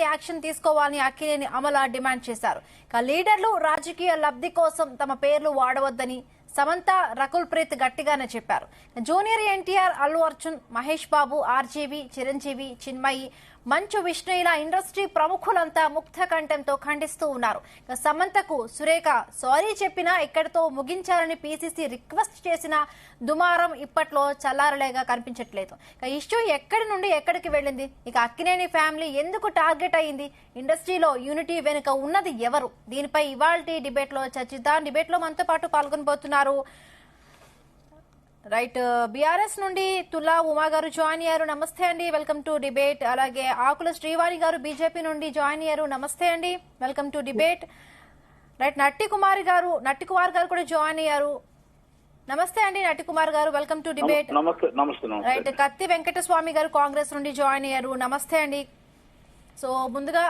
Action తీసుకోవాలని Akkineni Amala demand చేశారు. లీడర్లు రాజకీయ లబ్ధి కోసం తమ పేర్లు వాడవద్దని సమంత, రకుల్ ప్రీత్ గట్టిగానే చెప్పారు. జూనియర్ ఎన్టీఆర్, అల్లు అర్జున్, మహేష్ బాబు, ఆర్జీవి, చిరంజీవి, చిన్మయి, మంచు విష్ణు ఇలా ఇండస్ట్రీ ప్రముఖులంతా ముక్త కంఠంతో ఖండిస్తూ ఉన్నారు. సమంతకు సురేఖ సారీ చెప్పినా ఇక్కడితో ముగించాలని పీసీసీ రిక్వెస్ట్ చేసిన దుమారం ఇప్పట్లో చల్లారలేగా కనిపించట్లేదు. ఇష్యూ ఎక్కడి నుండి ఎక్కడికి వెళ్ళింది? అక్కినేని ఫ్యామిలీ ఎందుకు టార్గెట్ అయింది? ఇండస్ట్రీలో యూనిటీ వెనుక ఉన్నది ఎవరు? దీనిపై ఇవాల్టి డిబేట్ లో చర్చిద్దాం. డిబేట్ లో మనతో పాటు పాల్గొనబోతున్నారు రైట్ బీఆర్ఎస్ నుండి తులా ఉమా గారు జాయిన్ అయ్యారు. నమస్తే అండి, వెల్కమ్ టు డిబేట్. అలాగే ఆకుల శ్రీవాణి గారు బీజేపీ నుండి జాయిన్ అయ్యారు. నమస్తే అండి, వెల్కమ్ టు డిబేట్. రైట్ నట్టి కుమార్ గారు కూడా జాయిన్ అయ్యారు. నమస్తే అండి నట్టి కుమార్ గారు, వెల్కమ్ టు డిబేట్. రైట్ కత్తి వెంకటస్వామి గారు కాంగ్రెస్ నుండి జాయిన్ అయ్యారు. నమస్తే అండి. సో ముందుగా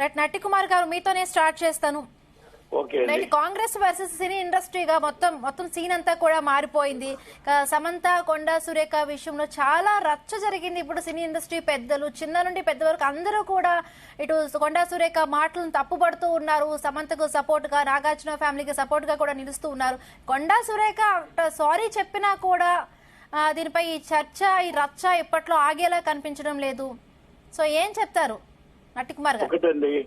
రైట్ నట్టి కుమార్ గారు మీతోనే స్టార్ట్ చేస్తాను. కాంగ్రెస్ వర్సెస్ సినీ ఇండస్ట్రీగా మొత్తం సీన్ అంతా కూడా మారిపోయింది. సమంత, కొండా సురేఖ విషయంలో చాలా రచ్చ జరిగింది. ఇప్పుడు సినీ ఇండస్ట్రీ పెద్దలు చిన్న నుండి పెద్ద వరకు అందరూ కూడా ఇటు కొండా సురేఖ మాటలను తప్పుపడుతూ ఉన్నారు. సమంతకు సపోర్ట్ గా, నాగార్జున ఫ్యామిలీకి సపోర్ట్ గా కూడా నిలుస్తూ ఉన్నారు. కొండా సురేఖ సారీ చెప్పినా కూడా దీనిపై ఈ చర్చ, ఈ రచ్చ ఇప్పట్లో ఆగేలా కనిపించడం లేదు. సో ఏం చెప్తారు నట్టి కుమార్ గారు?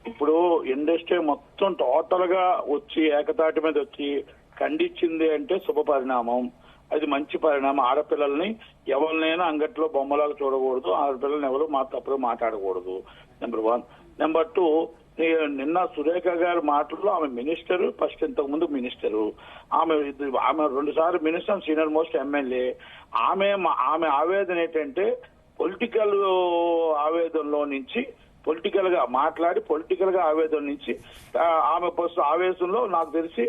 ఇప్పుడు ఇండస్ట్రీ మొత్తం టోటల్ గా వచ్చి ఏకతాటి మీద వచ్చి ఖండించింది అంటే శుభ పరిణామం. అది మంచి పరిణామం. ఆడపిల్లల్ని ఎవరినైనా అంగట్లో బొమ్మలాగా చూడకూడదు. ఆడపిల్లల్ని ఎవరు తప్పుడు మాట్లాడకూడదు. నెంబర్ 1. నెంబర్ 2, నిన్న సురేఖ గారి మాటల్లో ఆమె మినిస్టర్, ఫస్ట్ ఇంతకు ముందు మినిస్టరు, ఆమె 2 సార్లు మినిస్టర్, సీనియర్ మోస్ట్ ఎమ్మెల్యే. ఆమె ఆవేదన ఏంటంటే పొలిటికల్ ఆవేదనలో నుంచి పొలిటికల్ గా మాట్లాడి పొలిటికల్ గా ఆవేదన నుంచి ఆమె ఆవేశంలో నాకు తెలిసి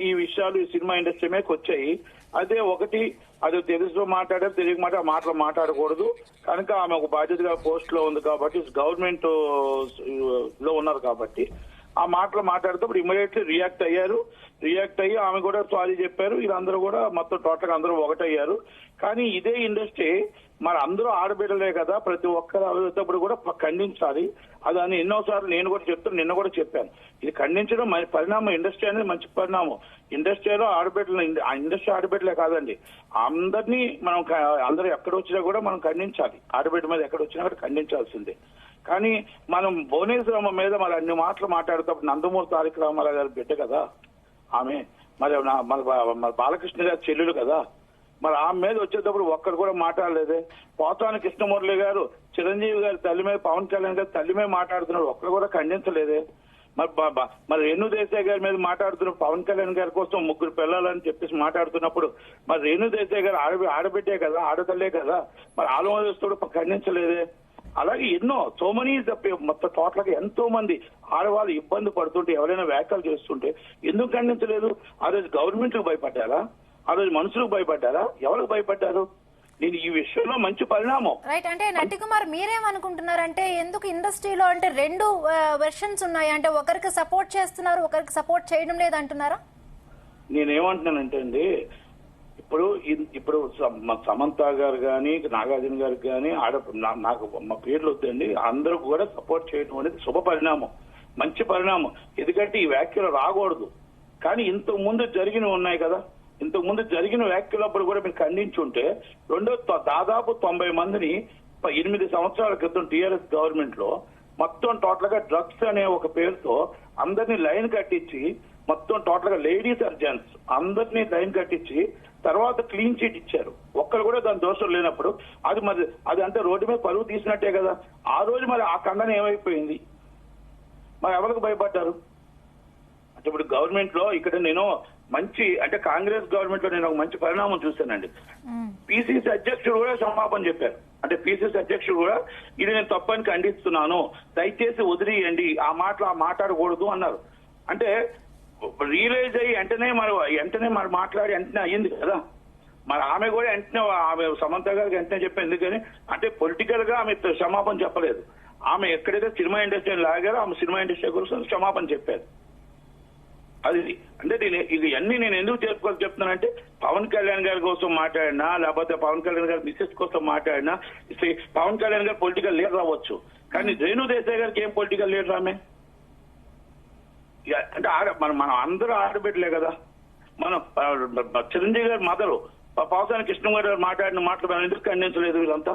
ఈ విషయాలు ఈ సినిమా ఇండస్ట్రీ మీదకి వచ్చాయి. అదే ఒకటి, అది తెలుసు మాట్లాడారు, తెలియక మాటలు మాట్లాడకూడదు కనుక ఆమె ఒక బాధ్యతగా పోస్ట్ లో ఉంది కాబట్టి, గవర్నమెంట్ లో ఉన్నారు కాబట్టి ఆ మాటలు మాట్లాడుతూ ఇమీడియట్లీ రియాక్ట్ అయ్యి ఆమె కూడా సారీ చెప్పారు. వీళ్ళందరూ కూడా మొత్తం టోటల్ గా అందరూ ఒకటయ్యారు. కానీ ఇదే ఇండస్ట్రీ మరి అందరూ ఆడబిడ్డలే కదా, ప్రతి ఒక్కరు అవేటప్పుడు కూడా ఖండించాలి. అదని ఎన్నోసార్లు నేను కూడా చెప్తాను, నిన్న కూడా చెప్పాను. ఇది ఖండించడం పరిణామం. ఇండస్ట్రీ అనేది మంచి పరిణామం. ఇండస్ట్రీలో ఆడబిడ్డలు, ఇండస్ట్రీ ఆడబిడ్డలే కాదండి, అందరినీ మనం అందరూ ఎక్కడ వచ్చినా కూడా మనం ఖండించాలి. ఆడబిడ్డ మీద ఎక్కడ వచ్చినా కూడా ఖండించాల్సిందే. కానీ మనం భువనేశ్వరమ్మ మీద మరి అన్ని మాటలు మాట్లాడుతూ నందమూరి తారక రామారావు గారి బిడ్డ కదా ఆమె, మరి మన బాలకృష్ణ గారి చెల్లెలు కదా, మరి ఆమె మీద వచ్చేటప్పుడు ఒక్కరు కూడా మాట్లాడలేదే. పోతాని కృష్ణమురళి గారు చిరంజీవి గారి తల్లి మీద, పవన్ కళ్యాణ్ గారి తల్లి మీద మాట్లాడుతున్నారు, ఒక్కరు కూడా ఖండించలేదే. మరి రేణు దేశాయ్ గారి మీద మాట్లాడుతున్న పవన్ కళ్యాణ్ గారి కోసం 3 పిల్లలని చెప్పేసి మాట్లాడుతున్నప్పుడు మరి రేణు దేశాయ్ గారు ఆడబిడ్డే కదా, ఆడతల్లే కదా, మరి ఆలోచిస్తూ ఖండించలేదే. అలాగే ఎన్నో సోమనీ మొత్తం టోటల్ గా ఎంతో మంది ఆడవాళ్ళు ఇబ్బంది పడుతుంటే ఎవరైనా వ్యాఖ్యలు చేస్తుంటే ఎందుకు ఖండించలేదు? ఆ రోజు గవర్నమెంట్ కు భయపడ్డారా? ఆ రోజు మనుషులకు భయపడ్డారా? ఎవరికి భయపడ్డారు? నేను ఈ విషయంలో మంచి పరిణామం. రైట్. అంటే నట్టి కుమార్ మీరేమనుకుంటున్నారంటే ఎందుకు ఇండస్ట్రీలో అంటే 2 వెర్షన్స్ ఉన్నాయి, అంటే ఒకరికి సపోర్ట్ చేస్తున్నారు, ఒకరికి సపోర్ట్ చేయడం లేదు అంటున్నారా? నేనేమంటున్నానంటే అండి, ఇప్పుడు సమంత గారు కానీ, నాగార్జున గారికి కానీ, నాకు మా పేర్లు వద్దండి, అందరూ కూడా సపోర్ట్ చేయడం అనేది శుభ పరిణామం, మంచి పరిణామం. ఎందుకంటే ఈ వ్యాఖ్యలు రాకూడదు. కానీ ఇంతకు ముందు జరిగినవి ఉన్నాయి కదా, ఇంతకు ముందు జరిగిన వ్యాఖ్యలప్పుడు కూడా మీరు ఖండించుంటే దాదాపు 90 మందిని 8 సంవత్సరాల క్రితం టీఆర్ఎస్ గవర్నమెంట్ లో మొత్తం టోటల్ గా డ్రగ్స్ అనే ఒక పేరుతో అందరినీ లైన్ కట్టించి, మొత్తం టోటల్ గా లేడీస్ ఆర్ జెంట్స్ అందరినీ లైన్ కట్టించి తర్వాత క్లీన్ చీట్ ఇచ్చారు. ఒక్కరు కూడా దాని దోషం లేనప్పుడు అది అంటే రోడ్డు మీద పరువు తీసినట్టే కదా. ఆ రోజు మరి ఆ ఖండన ఏమైపోయింది? మరి ఎవరికి భయపడ్డారు? అంటే ఇప్పుడు గవర్నమెంట్ లో ఇక్కడ నేను అంటే కాంగ్రెస్ గవర్నమెంట్ లో నేను ఒక మంచి పరిణామం చూశానండి. పిసిసి అధ్యక్షుడు కూడా క్షమాపణ చెప్పారు. అంటే పిసిసి అధ్యక్షుడు కూడా ఇది నేను తప్పని ఖండిస్తున్నాను, దయచేసి వదిలేయండి, ఆ మాట్లాడకూడదు అన్నారు. అంటే రియలైజ్ అయ్యి వెంటనే మరి మాట్లాడి వెంటనే అయ్యింది కదా. మరి ఆమె కూడా వెంటనే ఆమె సమంత గారికి వెంటనే చెప్పారు. ఎందుకని అంటే పొలిటికల్ గా ఆమె క్షమాపణ చెప్పలేదు. ఆమె ఎక్కడైతే సినిమా ఇండస్ట్రీ లాగారో ఆమె సినిమా ఇండస్ట్రీ కోసం క్షమాపణ చెప్పారు. అది అంటే ఇది అన్ని నేను ఎందుకు చెప్తున్నానంటే పవన్ కళ్యాణ్ గారి కోసం మాట్లాడినా లేకపోతే పవన్ కళ్యాణ్ గారి మిస్సెస్ కోసం మాట్లాడినా పవన్ కళ్యాణ్ గారు పొలిటికల్ లీడర్ అవ్వచ్చు, కానీ రేణు దేశాయ్ గారికి ఏం పొలిటికల్ లీడర్ ఆమె? అంటే మనం అందరూ ఆడబిడ్డలే కదా. మనం చిరంజీవి గారి మదరు పావసాని కృష్ణ గారు మాట్లాడిన మాటలు మనం ఎందుకు ఖండించలేదు? వీళ్ళంతా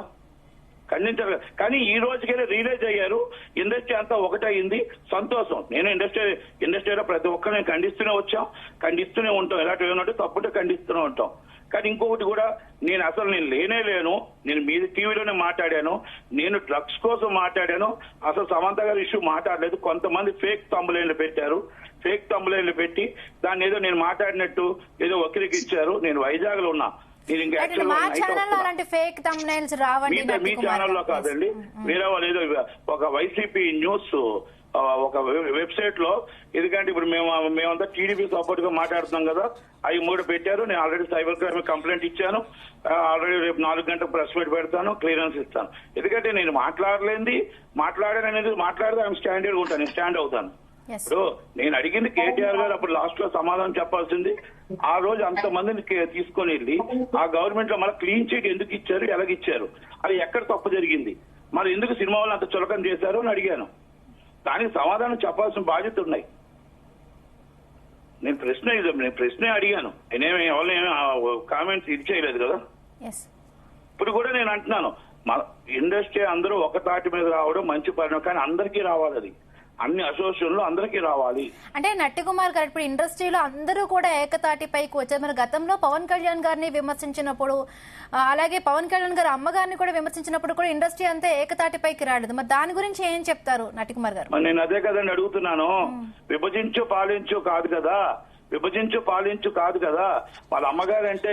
ఖండించారు. కానీ ఈ రోజుకైనా రియలైజ్ అయ్యారు, ఇండస్ట్రీ అంతా ఒకటయింది, సంతోషం. నేను ఇండస్ట్రీలో ప్రతి ఒక్కరు నేను ఖండిస్తూనే ఉంటాం. ఎలాంటివి ఏమంటే తప్పుంటే ఖండిస్తూనే ఉంటాం. కానీ ఇంకొకటి కూడా, నేను లేను. నేను మీ టీవీలోనే మాట్లాడాను. నేను డ్రగ్స్ కోసం మాట్లాడాను. అసలు సమంత గారి ఇష్యూ మాట్లాడలేదు. కొంతమంది ఫేక్ తంబులైన్లు పెట్టారు. ఫేక్ తంబులైన్లు పెట్టి దాన్ని ఏదో నేను మాట్లాడినట్టు ఏదో వక్రీకరించారు. నేను వైజాగ్ లో ఉన్నా. మీ ఛానల్లో కాదండి, వేరే వాళ్ళు ఏదో ఒక వైసీపీ న్యూస్ ఒక వెబ్సైట్ లో, ఎందుకంటే ఇప్పుడు మేమంతా టీడీపీ సపోర్ట్ గా మాట్లాడుతున్నాం కదా, అవి 3 పెట్టారు. నేను ఆల్రెడీ సైబర్ క్రైమ్ కంప్లైంట్ ఇచ్చాను. ఆల్రెడీ రేపు 4 గంటలకు ప్రెస్ మీట్ పెడతాను, క్లియరెన్స్ ఇస్తాను. ఎందుకంటే నేను మాట్లాడాననేది మాట్లాడితే ఆయన స్టాండర్డ్ ఉంటాను, నేను స్టాండ్ అవుతాను. ఇప్పుడు నేను అడిగింది కేటీఆర్ గారు అప్పుడు లాస్ట్ లో సమాధానం చెప్పాల్సింది. ఆ రోజు అంతమందిని తీసుకొని వెళ్ళి ఆ గవర్నమెంట్ లో మళ్ళీ క్లీన్ చీట్ ఎందుకు ఇచ్చారు, ఎలాగిచ్చారు, అది ఎక్కడ తప్పు జరిగింది, మరి ఎందుకు సినిమా వాళ్ళు అంత చులకన చేశారు అని అడిగాను. దానికి సమాధానం చెప్పాల్సిన బాధ్యత ఉన్నాయి. నేను ప్రశ్నే అడిగాను. నేనేమి ఎవరిని కామెంట్స్ ఇది చేయలేదు కదా. ఇప్పుడు కూడా నేను అంటున్నాను, ఇండస్ట్రీ అందరూ ఒక తాటి మీద రావడం మంచి పరిణామం, కానీ అందరికీ రావాలి. అది అన్ని అసోసియేషన్లు అందరికీ రావాలి. అంటే నట్టి కుమార్ గారు ఇప్పుడు ఇండస్ట్రీలో అందరూ కూడా ఏకతాటిపైకి వచ్చారు. మరి గతంలో పవన్ కళ్యాణ్ గారిని విమర్శించినప్పుడు, అలాగే పవన్ కళ్యాణ్ గారు అమ్మగారిని కూడా విమర్శించినప్పుడు కూడా ఇండస్ట్రీ అంతా ఏకతాటిపైకి రాలేదు. మరి దాని గురించి ఏం చెప్తారు నట్టి కుమార్ గారు? నేను అదే కదండి అడుగుతున్నాను. విభజించు పాలించు కాదు కదా. వాళ్ళ అమ్మగారు అంటే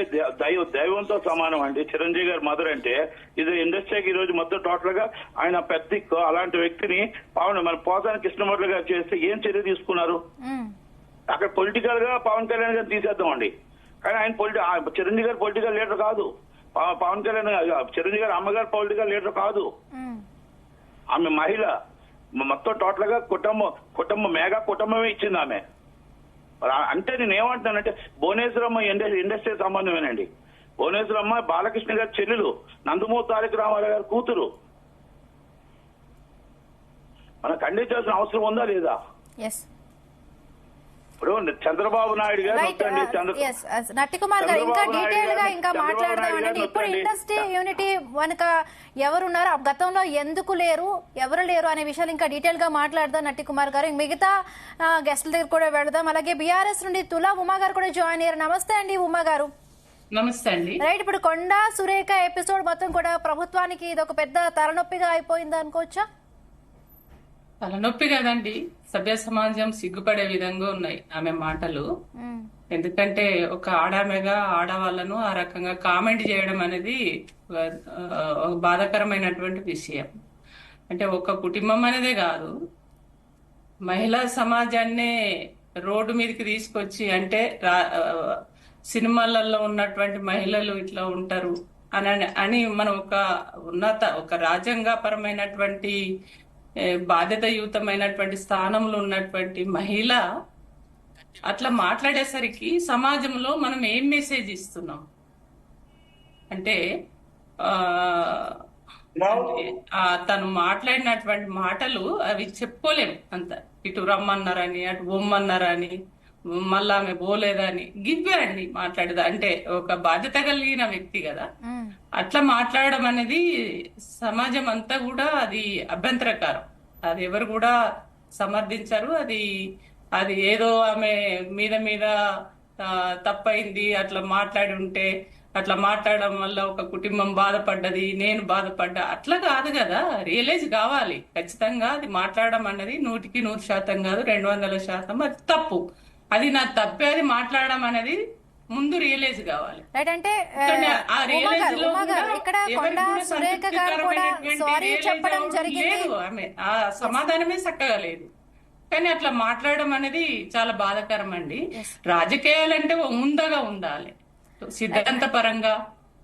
దైవంతో సమానం అండి. చిరంజీవి గారి మదర్ అంటే ఇది ఇండస్ట్రీకి ఈ రోజు మొత్తం టోటల్ గా ఆయన పెద్ద అలాంటి వ్యక్తిని మన పోసాని కృష్ణమూర్తి గారు చేస్తే ఏం చర్య తీసుకున్నారు? అక్కడ పొలిటికల్ గా పవన్ కళ్యాణ్ గారు తీసేద్దామండి, కానీ ఆయన చిరంజీవి గారు పొలిటికల్ లీడర్ కాదు. పవన్ కళ్యాణ్ చిరంజీవి గారి అమ్మగారు పొలిటికల్ లీడర్ కాదు. ఆమె మహిళ, మొత్తం టోటల్ గా కుటుంబం మేఘా కుటుంబమే ఇచ్చింది ఆమె. అంటే నేను ఏమంటున్నానంటే భువనేశ్వరమ్మ ఇండస్ట్రీ సంబంధమేనండి. భువనేశ్వరమ్మ బాలకృష్ణ గారి చెల్లెలు, నందమూరి తారక రామారావు గారి కూతురు. మనం ఖండించాల్సిన అవసరం ఉందా లేదా? ఇప్పుడు చంద్రబాబు నాయుడు గారు నట్టి కుమార్ గారు ఇంకా డీటెయిల్ గా ఇంకా మాట్లాడదాం. ఇప్పుడు ఇండస్ట్రీ యూనిటీ వెనుక ఎవరున్నారు, గతంలో ఎందుకు లేరు, ఎవరు లేరు అనే విషయాలు ఇంకా డీటెయిల్ గా మాట్లాడదాం నట్టి కుమార్ గారు. మిగతా గెస్ట్ల దగ్గర కూడా వెళదాం. అలాగే బీఆర్ఎస్ నుండి తులా ఉమా గారు కూడా జాయిన్ అయ్యారు. నమస్తే అండి ఉమా గారు. నమస్తే అండి. రైట్, ఇప్పుడు కొండా సురేఖ ఎపిసోడ్ మొత్తం కూడా ప్రభుత్వానికి ఇది ఒక పెద్ద తలనొప్పిగా అయిపోయింది అనుకోవచ్చా? తలనొప్పి కదండి, సభ్య సమాజం సిగ్గుపడే విధంగా ఉన్నాయి ఆమె మాటలు. ఎందుకంటే ఒక ఆడామెగా ఆడవాళ్లను ఆ రకంగా కామెంట్ చేయడం అనేది బాధాకరమైనటువంటి విషయం. అంటే ఒక కుటుంబం అనేదే కాదు, మహిళా సమాజాన్నే రోడ్డు మీదకి తీసుకొచ్చి, అంటే సినిమాలలో ఉన్నటువంటి మహిళలు ఇట్లా ఉంటారు అని మనం ఒక రాజ్యాంగపరమైనటువంటి బాధ్యతాయుతమైనటువంటి స్థానంలో ఉన్నటువంటి మహిళ అట్లా మాట్లాడేసరికి సమాజంలో మనం ఏం మెసేజ్ ఇస్తున్నాం అంటే తను మాట్లాడినటువంటి మాటలు అవి చెప్పుకోలేం. అంత ఇటు రమ్మన్నారని, అటు బొమ్మన్నారని, మళ్ళా ఆమె పోలేదని, గివ్వే అండి మాట్లాడేది. అంటే ఒక బాధ్యత కలిగిన వ్యక్తి కదా, అట్లా మాట్లాడడం అనేది సమాజం అంతా కూడా అది అభ్యంతరకరం. అది ఎవరు కూడా సమర్థించరు. అది ఏదో ఆమె మీద తప్పైంది అట్లా మాట్లాడి ఉంటే, అట్లా మాట్లాడడం వల్ల ఒక కుటుంబం బాధపడ్డది, నేను బాధపడ్డా, అట్లా కాదు కదా. రియలైజ్ కావాలి ఖచ్చితంగా. అది మాట్లాడడం అన్నది 100% కాదు, 200% అది తప్పు. అది నా తప్పే, అది మాట్లాడడం అనేది ముందు రియలైజ్ కావాలి. అంటే ఇక్కడ కొండా సురేఖ గారు కూడా సారీ చెప్పడం జరిగింది. ఆమె ఆ సమాధానమే చక్కగా లేదు, కానీ అట్లా మాట్లాడడం అనేది చాలా బాధాకరం అండి. రాజకీయాలంటే ముందుగా ఉండాలి, సిద్ధాంత పరంగా,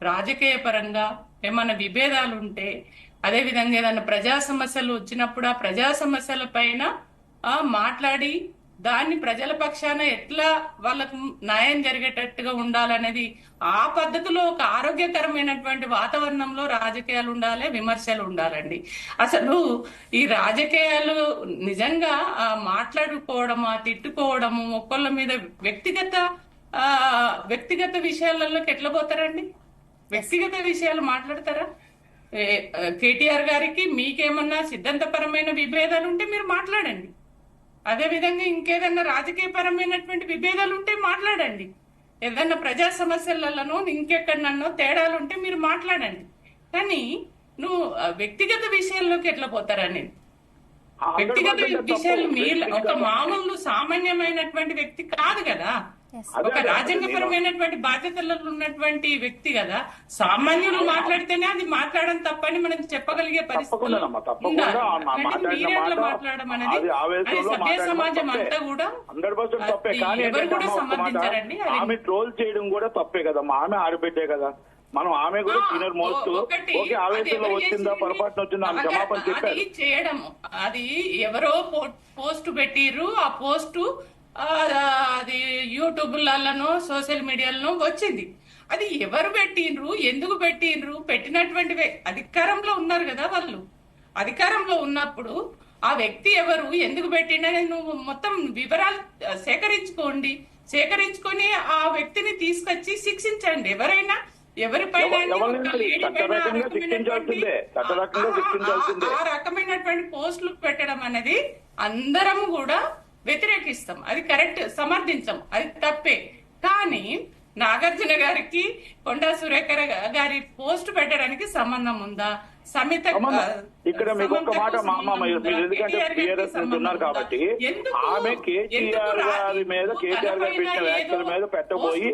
రాజకీయ పరంగా ఏమైనా విభేదాలు ఉంటే, అదే విధంగా ఏదైనా ప్రజా సమస్యలు వచ్చినప్పుడు ఆ ప్రజా సమస్యల పైన మాట్లాడి దాన్ని ప్రజల పక్షాన ఎట్లా వాళ్ళకు న్యాయం జరిగేటట్టుగా ఉండాలనేది ఆ పద్ధతిలో ఒక ఆరోగ్యకరమైనటువంటి వాతావరణంలో రాజకీయాలు ఉండాలి, విమర్శలు ఉండాలండి. అసలు ఈ రాజకీయాలు నిజంగా మాట్లాడుకోవడము, తిట్టుకోవడము, ఒక్కళ్ళ మీద వ్యక్తిగత విషయాలలోకి ఎట్లా పోతారండి? వ్యక్తిగత విషయాలు మాట్లాడతారా? కేటీఆర్ గారికి మీకేమన్నా సిద్ధాంతపరమైన విభేదాలు ఉంటే మీరు మాట్లాడండి. అదే విధంగా ఇంకేదన్నా రాజకీయ పరమైనటువంటి విభేదాలు ఉంటే మాట్లాడండి. ఏదన్నా ప్రజా సమస్యలలోనో ఇంకెక్కడనో తేడాలు ఉంటే మీరు మాట్లాడండి. కానీ నువ్వు వ్యక్తిగత విషయాల్లోకి ఎట్లా పోతారని, వ్యక్తిగత విషయాలు మీరు ఒక మామూలు సామాన్యమైనటువంటి వ్యక్తి కాదు కదా, ఒక రాజ్యాంగపరమైనటువంటి బాధ్యతలలో ఉన్నటువంటి వ్యక్తి కదా. సామాన్యులు మాట్లాడితేనే అది మాట్లాడడం తప్పని మనం చెప్పగలిగే పరిస్థితి మాట్లాడడం అనేది సభ్య సమాజం అంతా కూడా ఎవరు కూడా సమర్థించారండి. ఆమె ట్రోల్ చేయడం కూడా తప్పే కదా, ఆమె ఆడబెట్టే కదా. మనం ఆమె కూడా సీనియర్ మోస్ట్ ఓకే, ఆవేశంలో వచ్చిందా, పొరపాటున వచ్చిందా, ఆమె క్షమాపణ చెప్పారు. చేయడం అది ఎవరో పోస్ట్ పెట్టిర్రు, ఆ పోస్టు అది యూట్యూబ్లలో సోషల్ మీడియాలో వచ్చింది. అది ఎవరు పెట్టిండ్రు, ఎందుకు పెట్టిండ్రు, పెట్టినటువంటి అధికారంలో ఉన్నారు కదా వాళ్ళు. అధికారంలో ఉన్నప్పుడు ఆ వ్యక్తి ఎవరు, ఎందుకు పెట్టిండని నువ్వు మొత్తం వివరాలు సేకరించుకొని ఆ వ్యక్తిని తీసుకొచ్చి శిక్షించండి. ఎవరైనా ఎవరిపైన ఆ రకమైనటువంటి పోస్టులు పెట్టడం అనేది అందరం కూడా వ్యతిరేకిస్తాం. అది కరెక్ట్, సమర్థించం, అది తప్పే. కానీ నాగార్జున గారికి కొండా సురేఖ గారి పోస్ట్ పెట్టడానికి సంబంధం ఉందా? సమిత ఇక్కడ మీకు ఒక మాట మీరు ఎందుకంటే టీఆర్ఎస్ నుంచి ఉన్నారు కాబట్టి ఆమె కేసీఆర్ గారి మీద, కేసీఆర్ గారు పెట్టిన వ్యాఖ్యల మీద పెట్టబోయి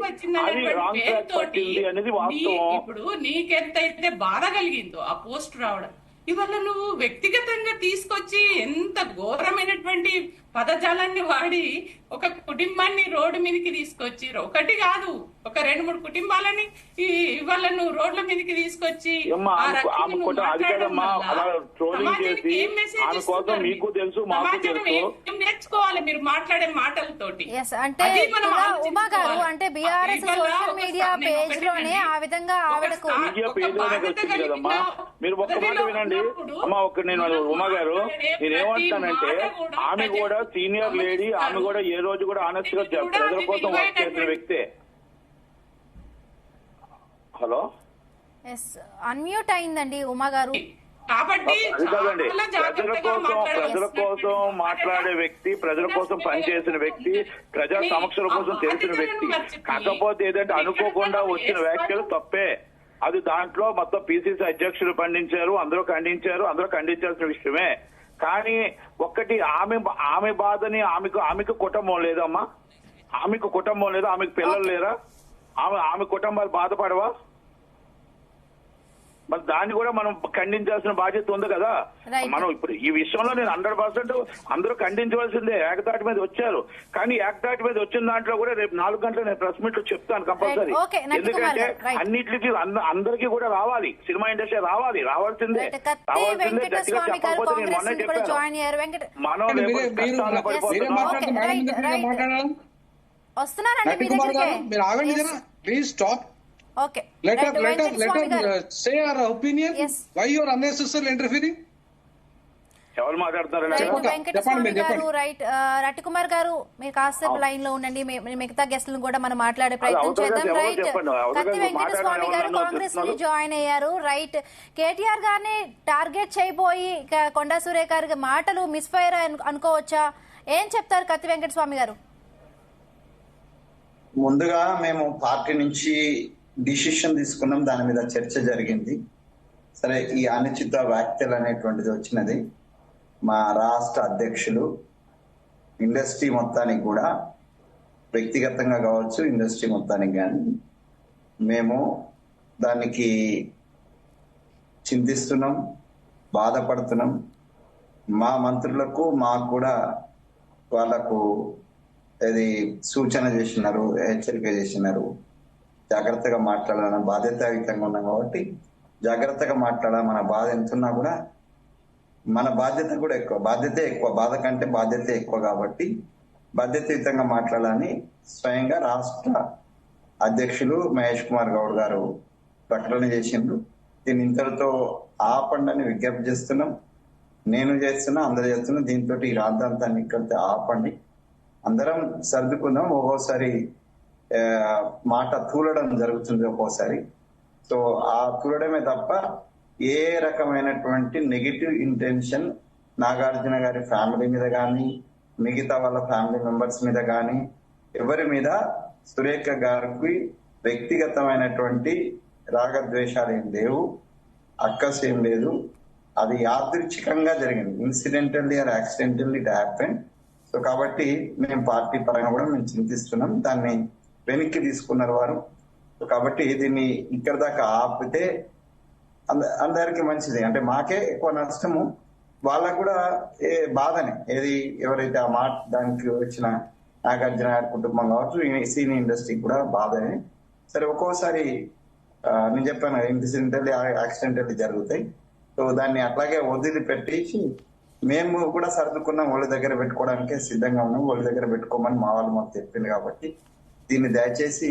అది రాంగ్ ట్రాక్ పట్టింది అనేది వాస్తవం. ఇప్పుడు నీకెంతైతే బాధ కలిగిందో ఆ పోస్ట్ రావడం, ఇవాళ నువ్వు వ్యక్తిగతంగా తీసుకొచ్చి ఎంత ఘోరమైనటువంటి పదజాలాన్ని వాడి ఒక కుటుంబాన్ని రోడ్డు మీదకి తీసుకొచ్చి, ఒకటి కాదు ఒక 2-3 కుటుంబాలని ఇవాళ నువ్వు రోడ్ల మీదకి తీసుకొచ్చి నేర్చుకోవాలి మీరు మాట్లాడే మాటలతోటి. అంటే ఉమా గారు, అంటే బీఆర్ఎస్ సోషల్ మీడియా పేజ్ లోనే ఆ విధంగా ఆవిడకు మీరు ఒక్క మాట వినండి అమ్మా. నేను ఉమా గారు నేనేమంటానంటే ఆమె కూడా సీనియర్ లేడీ, ఆమె కూడా ఏ రోజు కూడా ఆనెస్ట్ గా ప్రజల కోసం వర్క్ చేసిన వ్యక్తే. హలో, అన్మ్యూట్ అయిందండి ఉమా గారు. కాబట్టి ప్రజల కోసం మాట్లాడే వ్యక్తి, ప్రజల కోసం పనిచేసిన వ్యక్తి, ప్రజా సమస్యల కోసం తెలిసిన వ్యక్తి. కాకపోతే ఏదంటే అనుకోకుండా వచ్చిన వ్యాఖ్యలు తప్పే. అది దాంట్లో మొత్తం పిసిసి అధ్యక్షులు ఖండించారు, అందరూ ఖండించాల్సిన విషయమే. కానీ ఒక్కటి ఆమె బాధని ఆమెకు కుటుంబం లేదమ్మా, ఆమెకు కుటుంబం లేదు, ఆమెకు పిల్లలు లేరా, ఆమె కుటుంబాలు బాధపడవా? మరి దాన్ని కూడా మనం ఖండించాల్సిన బాధ్యత ఉంది కదా. మనం ఇప్పుడు ఈ విషయంలో నేను 100% అందరూ ఖండించవలసిందే. ఏకతాటి మీద వచ్చారు, కానీ ఏకతాటి మీద వచ్చిన దాంట్లో కూడా రేపు 4 గంటలు నేను ప్రెస్ మీట్ లో చెప్తాను కంపల్సరీ. ఎందుకంటే అన్నిటికీ అందరికీ కూడా రావాలి, సినిమా ఇండస్ట్రీ రావాల్సిందే. గట్టిగా చెప్పకపోతే నేను మొన్న చెప్పాను, మనం కష్టాలు పడిపోతున్నాం. Please stop. Okay. Let her say her opinion. Yes. Why you are unnecessarily interfering? ఎవరు మాట్లాడుతున్నారు? వెంకటస్వామి గారు, రైట్. రటికుమార్ గారు, మీరు కాసేపు లైన్ లో ఉండండి, మిగతా గెస్ట్లను కూడా మనం మాట్లాడే ప్రయత్నం చేద్దాం. రైట్. కత్తి వెంకటస్వామి గారు కాంగ్రెస్ ని జాయిన్ అయ్యారు. రైట్. కేటీఆర్ గారిని టార్గెట్ చేయబోయి కొండా సురేఖ గారి మాటలు మిస్ఫైర్ అనుకోవచ్చా? ఏం చెప్తారు కత్తి వెంకటస్వామి గారు? ముందుగా మేము పార్టీ నుంచి డిసిషన్ తీసుకున్నాం, దాని మీద చర్చ జరిగింది. సరే, ఈ అనుచిత వ్యాఖ్యలు అనేటువంటిది వచ్చినది మా రాష్ట్ర అధ్యక్షులు ఇండస్ట్రీ మొత్తానికి కూడా, వ్యక్తిగతంగా కావచ్చు ఇండస్ట్రీ మొత్తానికి కానీ, మేము దానికి చింతిస్తున్నాం, బాధపడుతున్నాం. మా మంత్రులకు మాకు కూడా వాళ్లకు అది సూచన చేసినారు, హెచ్చరిక చేసినారు, జాగ్రత్తగా మాట్లాడాలన్న బాధ్యతాయుతంగా ఉన్నాం కాబట్టి జాగ్రత్తగా మాట్లాడాలి. మన బాధ ఎంతున్నా కూడా మన బాధ్యతే ఎక్కువ, బాధ కంటే బాధ్యత ఎక్కువ కాబట్టి బాధ్యతాయుతంగా మాట్లాడాలని స్వయంగా రాష్ట్ర అధ్యక్షులు మహేష్ కుమార్ గౌడ్ గారు ప్రకటన చేసిండ్రు. దీన్ని ఇంతటితో ఆపండి విజ్ఞప్తి చేస్తున్నాం. నేను చేస్తున్నా, అందరు చేస్తున్నా. దీంతో ఈ రాద్ధాంతాన్ని ఇక్కడితో ఆపండి, అందరం సర్దుకుందాం. ఒక్కోసారి మాట తూలడం జరుగుతుంది ఒక్కోసారి. సో ఆ తూలడమే తప్ప ఏ రకమైనటువంటి నెగిటివ్ ఇంటెన్షన్ నాగార్జున గారి ఫ్యామిలీ మీద కానీ, మిగతా వాళ్ళ ఫ్యామిలీ మెంబర్స్ మీద కానీ, ఎవరి మీద సురేఖ గారికి వ్యక్తిగతమైనటువంటి రాగద్వేషాలు ఏం లేవు, అక్కస్ ఏం లేదు. అది యాదృచ్ఛికంగా జరిగింది. Incidentally or accidentally it happen. So కాబట్టి మేము పార్టీ పరంగా కూడా మేము చింతిస్తున్నాం. దాన్ని వెనక్కి తీసుకున్నారు వారు. సో కాబట్టి దీన్ని ఇక్కడ దాకా ఆపితే అందరికి మంచిది. అంటే మాకే ఎక్కువ నష్టము, వాళ్ళకు కూడా బాధనే. ఏది ఎవరైతే ఆ మాట దానికి వచ్చిన నాగార్జున గారి కుటుంబం కావచ్చు, సినీ ఇండస్ట్రీకి కూడా బాధనే. సరే, ఒక్కోసారి నేను చెప్పాను ఇన్సిడెంటల్లీ యాక్సిడెంటల్లీ జరుగుతాయి. సో దాన్ని అట్లాగే వదిలిపెట్టేసి మేము కూడా సర్దుకున్నాం, వాళ్ళ దగ్గర పెట్టుకోవడానికే సిద్ధంగా ఉన్నాం. వాళ్ళ దగ్గర పెట్టుకోమని మా వాళ్ళు మాకు చెప్పింది. కాబట్టి దీన్ని దయచేసి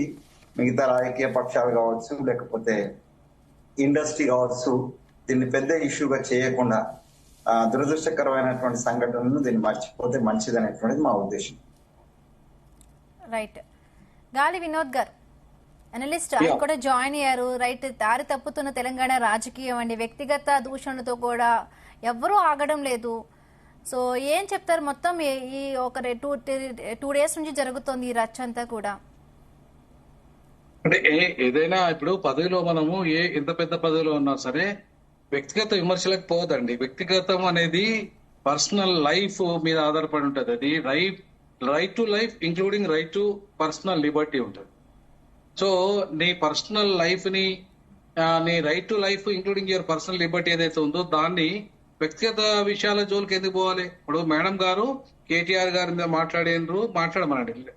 మిగతా రాజకీయ పక్షాలు కావచ్చు, లేకపోతే ఇండస్ట్రీ కావచ్చు, దీన్ని పెద్ద ఇష్యూగా చేయకుండా దురదృష్టకరమైనటువంటి సంఘటనను దీన్ని మర్చిపోతే మంచిది అనేటువంటిది మా ఉద్దేశం. రైట్. గాలి వినోద్ గారు అనలిస్ట్, ఆయన కూడా జాయిన్ అయ్యారు. రైట్, దారి తప్పుతున్న తెలంగాణ రాజకీయం అండి. వ్యక్తిగత దూషణలతో కూడా ఎవ్వరూ ఆగడం లేదు. సో ఏం చెప్తారు? మొత్తం ఈ ఒక 2 డేస్ నుంచి జరుగుతోంది ఈ రచ్చ అంతా కూడా. అంటే ఏదైనా ఇప్పుడు పదవిలో మనము ఎంత పెద్ద పదవిలో ఉన్నా సరే వ్యక్తిగత విమర్శలకు పోదండి. వ్యక్తిగతం అనేది పర్సనల్ లైఫ్ మీద ఆధారపడి ఉంటుంది. అది right to life including right to personal Liberty ఉంటుంది. సో నీ పర్సనల్ లైఫ్ ని, నీ right to life including your personal Liberty ఏదైతే ఉందో దాన్ని వ్యక్తిగత విషయాల జోలికి ఎందుకు పోవాలి? ఇప్పుడు మేడం గారు కేటీఆర్ గారి మీద మాట్లాడమనండి.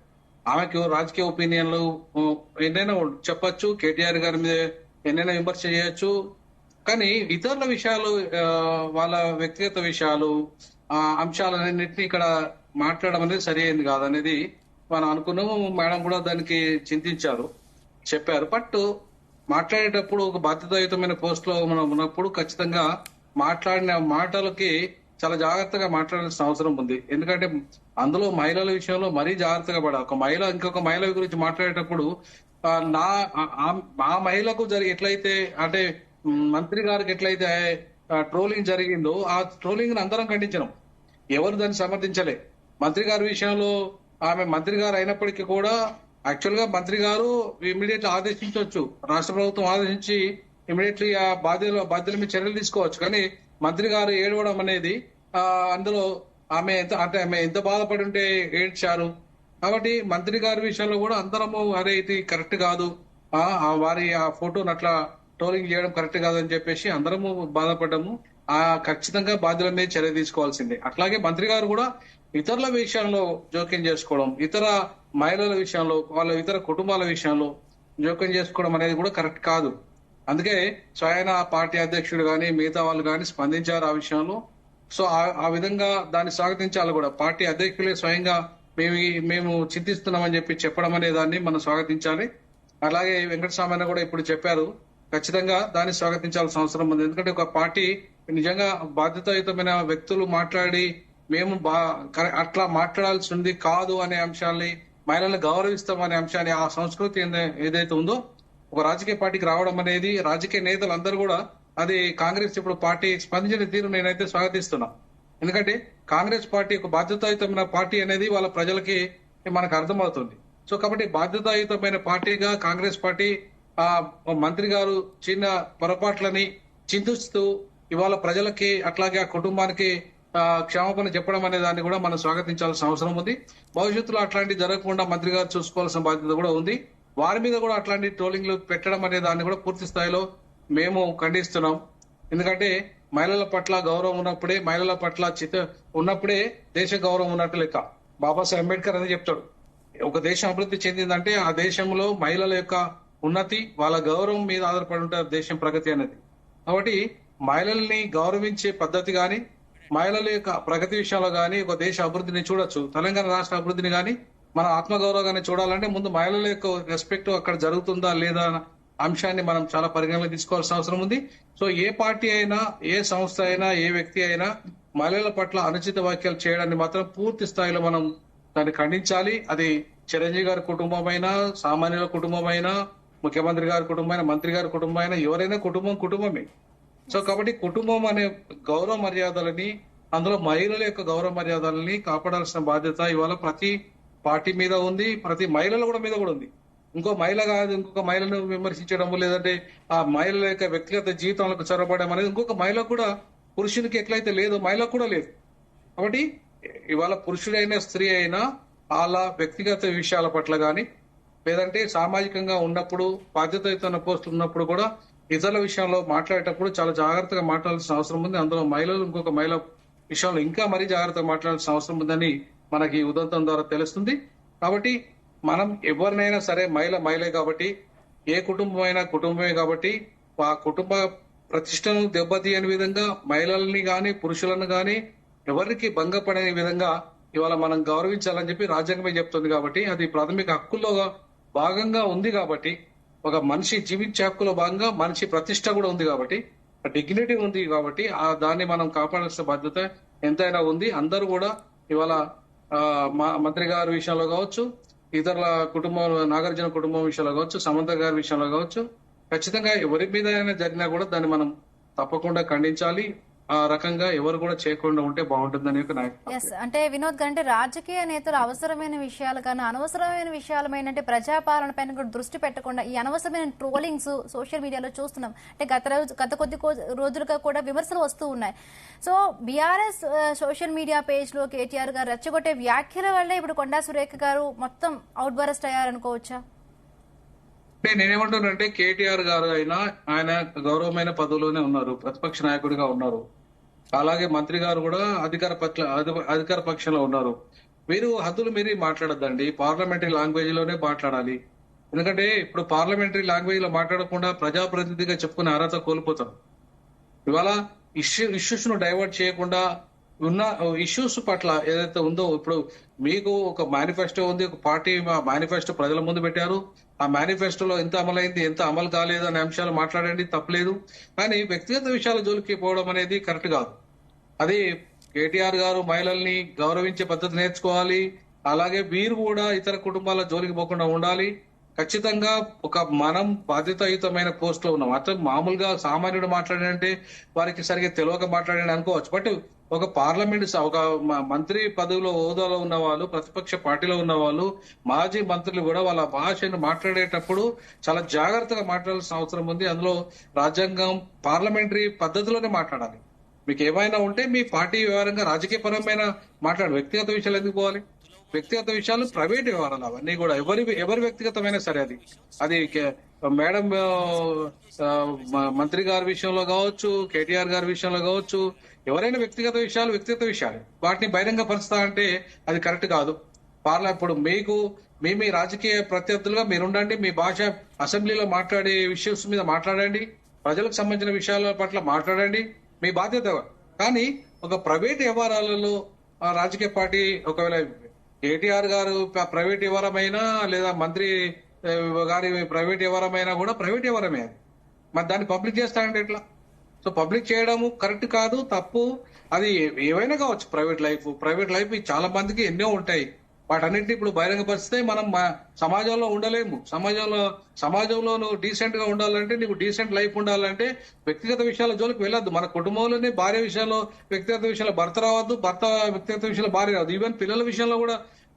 ఆమెకు రాజకీయ ఒపీనియన్లు ఎన్నైనా చెప్పచ్చు, కేటీఆర్ గారి మీద ఎన్నైనా విమర్శ చేయొచ్చు. కానీ ఇతరుల విషయాలు, వాళ్ళ వ్యక్తిగత విషయాలు, అంశాలన్నింటినీ ఇక్కడ మాట్లాడడం అనేది సరి అయింది కాదనేది మనం అనుకున్నాము. మేడం కూడా దానికి చింతించారు, చెప్పారు. బట్ మాట్లాడేటప్పుడు ఒక బాధ్యతాయుతమైన పోస్ట్ లో మనం ఉన్నప్పుడు ఖచ్చితంగా మాట్లాడిన మాటలకి చాలా జాగ్రత్తగా మాట్లాడాల్సిన అవసరం ఉంది. ఎందుకంటే అందులో మహిళల విషయంలో మరీ జాగ్రత్తగా పడాలి. ఒక మహిళ ఇంకొక మహిళ గురించి మాట్లాడేటప్పుడు ఆ మహిళకు ఎట్లయితే అంటే మంత్రి గారికి ఎట్లయితే ట్రోలింగ్ జరిగిందో ఆ ట్రోలింగ్ ని అందరం ఖండించడం, ఎవరు దాన్ని సమర్థించలే. మంత్రి గారి విషయంలో ఆమె మంత్రి గారు అయినప్పటికీ కూడా యాక్చువల్ గా మంత్రి గారు ఇమీడియట్ ఆదేశించవచ్చు, రాష్ట్ర ప్రభుత్వం ఆదేశించి ఇమీడియట్లీ ఆ బాధ్యుల మీద చర్యలు తీసుకోవచ్చు. కానీ మంత్రి గారు ఏడవడం అనేది అందులో ఆమె ఎంత బాధపడి ఉంటే ఏడ్చారు. కాబట్టి మంత్రి గారి విషయంలో కూడా అందరము అరే ఇది కరెక్ట్ కాదు, వారి ఆ ఫోటోను అట్లా ట్రోలింగ్ చేయడం కరెక్ట్ కాదని చెప్పేసి అందరము బాధపడ్డాము. ఖచ్చితంగా బాధ్యుల మీద చర్య తీసుకోవాల్సిందే. అట్లాగే మంత్రి గారు కూడా ఇతరుల విషయంలో జోక్యం చేసుకోవడం, ఇతర మహిళల విషయంలో, వాళ్ళ ఇతర కుటుంబాల విషయంలో జోక్యం చేసుకోవడం అనేది కూడా కరెక్ట్ కాదు. అందుకే స్వయాన పార్టీ అధ్యక్షుడు గాని మిగతా వాళ్ళు గాని స్పందించారు ఆ విషయంలో. సో ఆ విధంగా దాన్ని స్వాగతించాలి కూడా. పార్టీ అధ్యక్షులే స్వయంగా మేము చింతిస్తున్నామని చెప్పడం అనే దాన్ని మనం స్వాగతించాలి. అలాగే వెంకటస్వామి కూడా ఇప్పుడు చెప్పారు, ఖచ్చితంగా దాన్ని స్వాగతించాల్సిన అవసరం ఉంది. ఎందుకంటే ఒక పార్టీ నిజంగా బాధ్యతాయుతమైన వ్యక్తులు మాట్లాడి మేము అట్లా మాట్లాడాల్సి ఉంది కాదు అనే అంశాన్ని, మహిళలను గౌరవిస్తాం అనే అంశాన్ని, ఆ సంస్కృతి ఏదైతే ఉందో ఒక రాజకీయ పార్టీకి రావడం అనేది రాజకీయ నేతలందరూ కూడా అది కాంగ్రెస్ ఇప్పుడు పార్టీ స్పందించిన తీరు నేనైతే స్వాగతిస్తున్నా. ఎందుకంటే కాంగ్రెస్ పార్టీ ఒక బాధ్యతాయుతమైన పార్టీ అనేది వాళ్ళ ప్రజలకి మనకు అర్థమవుతుంది. సో కాబట్టి బాధ్యతాయుతమైన పార్టీగా కాంగ్రెస్ పార్టీ మంత్రి గారు చిన్న పొరపాట్లని చింతిస్తూ ఇవాళ ప్రజలకి అట్లాగే ఆ కుటుంబానికి క్షమాపణ చెప్పడం అనే దాన్ని కూడా మనం స్వాగతించాల్సిన అవసరం ఉంది. భవిష్యత్తులో అట్లాంటి జరగకుండా మంత్రి గారు చూసుకోవాల్సిన బాధ్యత కూడా ఉంది. వారి మీద కూడా అట్లాంటి ట్రోలింగ్లు పెట్టడం అనే దాన్ని కూడా పూర్తి స్థాయిలో మేము ఖండిస్తున్నాం. ఎందుకంటే మహిళల పట్ల గౌరవం ఉన్నప్పుడే, మహిళల పట్ల ఉన్నప్పుడే దేశ గౌరవం ఉన్నట్టు లెక్క. బాబాసాహెబ్ అంబేద్కర్ అని చెప్తాడు, ఒక దేశం అభివృద్ధి చెందిందంటే ఆ దేశంలో మహిళల యొక్క ఉన్నతి, వాళ్ళ గౌరవం మీద ఆధారపడి ఉంటారు దేశం ప్రగతి అనేది. కాబట్టి మహిళల్ని గౌరవించే పద్ధతి గాని, మహిళల యొక్క ప్రగతి విషయంలో కానీ ఒక దేశ అభివృద్ధిని చూడొచ్చు, తెలంగాణ రాష్ట్ర అభివృద్ధిని కానీ మన ఆత్మగౌరవాన్ని చూడాలంటే ముందు మహిళల యొక్క రెస్పెక్ట్ అక్కడ జరుగుతుందా లేదా అన్న అంశాన్ని మనం చాలా పరిగణలోకి తీసుకోవాల్సిన అవసరం ఉంది. సో ఏ పార్టీ అయినా, ఏ సంస్థ అయినా, ఏ వ్యక్తి అయినా మహిళల పట్ల అనుచిత వ్యాఖ్యలు చేయడాన్ని మాత్రం పూర్తి స్థాయిలో మనం దాన్ని ఖండించాలి. అది చిరంజీవి గారి కుటుంబం అయినా, సామాన్యుల కుటుంబం అయినా, ముఖ్యమంత్రి గారి కుటుంబం అయినా, మంత్రి గారి కుటుంబం అయినా, ఎవరైనా కుటుంబమే. సో కాబట్టి కుటుంబం అనే గౌరవ మర్యాదలని, అందులో మహిళల యొక్క గౌరవ మర్యాదలని కాపాడాల్సిన బాధ్యత ఇవాళ ప్రతి పార్టీ మీద ఉంది, ప్రతి మహిళల మీద కూడా ఉంది. ఇంకో మహిళ కాదు ఇంకొక మహిళను విమర్శించడం, లేదంటే ఆ మహిళల యొక్క వ్యక్తిగత జీవితంలో చొరబడడం అనేది ఇంకొక మహిళ కూడా, పురుషునికి ఎట్లయితే లేదో మహిళకు కూడా లేదు. కాబట్టి ఇవాళ పురుషుడైనా స్త్రీ అయినా వాళ్ళ వ్యక్తిగత విషయాల పట్ల గాని, లేదంటే సామాజికంగా ఉన్నప్పుడు బాధ్యతయుతమైన పోస్టులు ఉన్నప్పుడు కూడా ఇతరుల విషయంలో మాట్లాడేటప్పుడు చాలా జాగ్రత్తగా మాట్లాడాల్సిన అవసరం ఉంది. అందులో మహిళలు ఇంకొక మహిళ విషయంలో ఇంకా మరీ జాగ్రత్తగా మాట్లాడాల్సిన అవసరం ఉందని మనకి ఉదంతం ద్వారా తెలుస్తుంది. కాబట్టి మనం ఎవరినైనా సరే మహిళే కాబట్టి, ఏ కుటుంబం అయినా కుటుంబమే కాబట్టి, ఆ కుటుంబ ప్రతిష్టను దెబ్బతీయని విధంగా మహిళల్ని గాని పురుషులను గాని ఎవరికి భంగపడే విధంగా ఇవాళ మనం గౌరవించాలని చెప్పి రాజ్యాంగమే చెప్తుంది. కాబట్టి అది ప్రాథమిక హక్కుల్లో భాగంగా ఉంది. కాబట్టి ఒక మనిషి జీవించే హక్కులో భాగంగా మనిషి ప్రతిష్ట కూడా ఉంది. కాబట్టి డిగ్నిటీ ఉంది. కాబట్టి దాన్ని మనం కాపాడాల్సిన బాధ్యత ఎంతైనా ఉంది. అందరూ కూడా ఇవాళ మంత్రి గారి విషయంలో కావచ్చు, ఇతరుల కుటుంబం, నాగార్జున కుటుంబం విషయంలో కావచ్చు, సమంత గారి విషయంలో కావచ్చు, ఖచ్చితంగా ఎవరి మీద జరిగినా కూడా దాన్ని మనం తప్పకుండా ఖండించాలి. ఆ రకంగా ఎవరు కూడా చేయకుండా ఉంటే బాగుంటుందని అంటే వినోద్ గారు, అంటే రాజకీయ నేతలు అవసరమైన విషయాలు కానీ అనవసరమైన విషయాలమైనంటే ప్రజాపాలన పైన కూడా దృష్టి పెట్టకుండా ఈ అనవసరమైన ట్రోలింగ్స్ సోషల్ మీడియాలో చూస్తున్నాం. అంటే గత కొద్ది రోజులుగా కూడా విమర్శలు వస్తూ ఉన్నాయి. So BRS social media page లో కేటీఆర్ గారు రెచ్చగొట్టే వ్యాఖ్యల వల్లే ఇప్పుడు కొండా సురేఖ గారు మొత్తం అవుట్ బరస్ట్ అయ్యారనుకోవచ్చా? అంటే నేనేమంటానంటే కేటీఆర్ గారు అయినా ఆయన గౌరవమైన పదవిలోనే ఉన్నారు, ప్రతిపక్ష నాయకుడిగా ఉన్నారు. అలాగే మంత్రి గారు కూడా అధికార పక్షంలో ఉన్నారు. మీరు హద్దులు మీరి మాట్లాడద్దండి, పార్లమెంటరీ లాంగ్వేజ్ లోనే మాట్లాడాలి. ఎందుకంటే ఇప్పుడు పార్లమెంటరీ లాంగ్వేజ్ లో మాట్లాడకుండా ప్రజాప్రతినిధిగా చెప్పుకునే అర్హత కోల్పోతారు. ఇవాళ ఇష్యూస్ ను డైవర్ట్ చేయకుండా ఉన్న ఇష్యూస్ పట్ల ఏదైతే ఉందో, ఇప్పుడు మీకు ఒక మేనిఫెస్టో ఉంది, ఒక పార్టీ మేనిఫెస్టో ప్రజల ముందు పెట్టారు. ఆ మేనిఫెస్టోలో ఎంత అమలైంది, ఎంత అమలు కాలేదు అనే అంశాలు మాట్లాడండి, తప్పలేదు. కానీ వ్యక్తిగత విషయాల జోలికి పోవడం అనేది కరెక్ట్ కాదు. అది కేటీఆర్ గారు మహిళల్ని గౌరవించే పద్ధతి నేర్చుకోవాలి. అలాగే వీరు కూడా ఇతర కుటుంబాల జోలికి పోకుండా ఉండాలి. ఖచ్చితంగా ఒక మనం బాధ్యతాయుతమైన పోస్ట్ లో ఉన్నాం. అతను మామూలుగా సామాన్యుడు మాట్లాడాడంటే వారికి సరిగ్గా తెలియక మాట్లాడాడని అనుకోవచ్చు. బట్ ఒక పార్లమెంట్ ఒక మంత్రి పదవిలో హోదాలో ఉన్న వాళ్ళు, ప్రతిపక్ష పార్టీలో ఉన్న వాళ్ళు, మాజీ మంత్రులు కూడా వాళ్ళ భాషను మాట్లాడేటప్పుడు చాలా జాగ్రత్తగా మాట్లాడాల్సిన అవసరం ఉంది. అందులో రాజ్యాంగం పార్లమెంటరీ పద్ధతిలోనే మాట్లాడాలి. మీకు ఏమైనా ఉంటే మీ పార్టీ వ్యవహారంగా రాజకీయ పరమైన మాట్లాడు, వ్యక్తిగత విషయాలు ఎందుకు పోవాలి? వ్యక్తిగత విషయాలు ప్రైవేట్ వ్యవహారాలు అవన్నీ కూడా ఎవరి వ్యక్తిగతమైనా సరే అది మేడం మంత్రి గారి విషయంలో కావచ్చు, కేటీఆర్ గారి విషయంలో కావచ్చు, ఎవరైనా వ్యక్తిగత విషయాలు వాటిని బహిరంగ పరుస్తా అంటే అది కరెక్ట్ కాదు. ఇప్పుడు మీ రాజకీయ ప్రత్యర్థులుగా మీరుండండి, మీ భాష అసెంబ్లీలో మాట్లాడే ఇష్యూస్ మీద మాట్లాడండి, ప్రజలకు సంబంధించిన విషయాల పట్ల మాట్లాడండి, మీ బాధ్యత. కానీ ఒక ప్రైవేట్ వ్యవహారాలలో రాజకీయ పార్టీ, ఒకవేళ కేటీఆర్ గారు ప్రైవేట్ వ్యవహారమైనా లేదా మంత్రి గారి ప్రైవేట్ వ్యవహారమైనా కూడా ప్రైవేట్ వ్యవహారమే. మరి దాన్ని పబ్లిక్ చేస్తారంటే ఎట్లా? సో పబ్లిక్ చేయడము కరెక్ట్ కాదు, తప్పు. అది ఏవైనా కావచ్చు. ప్రైవేట్ లైఫ్ చాలా మందికి ఎన్నో ఉంటాయి. వాటన్నింటినీ ఇప్పుడు బహిరంగపరిస్తే మనం సమాజంలో ఉండలేము. సమాజంలో నువ్వు డీసెంట్ గా ఉండాలంటే, నీకు డీసెంట్ లైఫ్ ఉండాలంటే వ్యక్తిగత విషయాల జోలికి వెళ్ళొద్దు. మన కుటుంబంలోనే భార్య విషయంలో వ్యక్తిగత విషయంలో భర్త రావద్దు, భర్త వ్యక్తిగత విషయంలో భార్య రావద్దు. ఈవెన్ పిల్లల విషయంలో కూడా,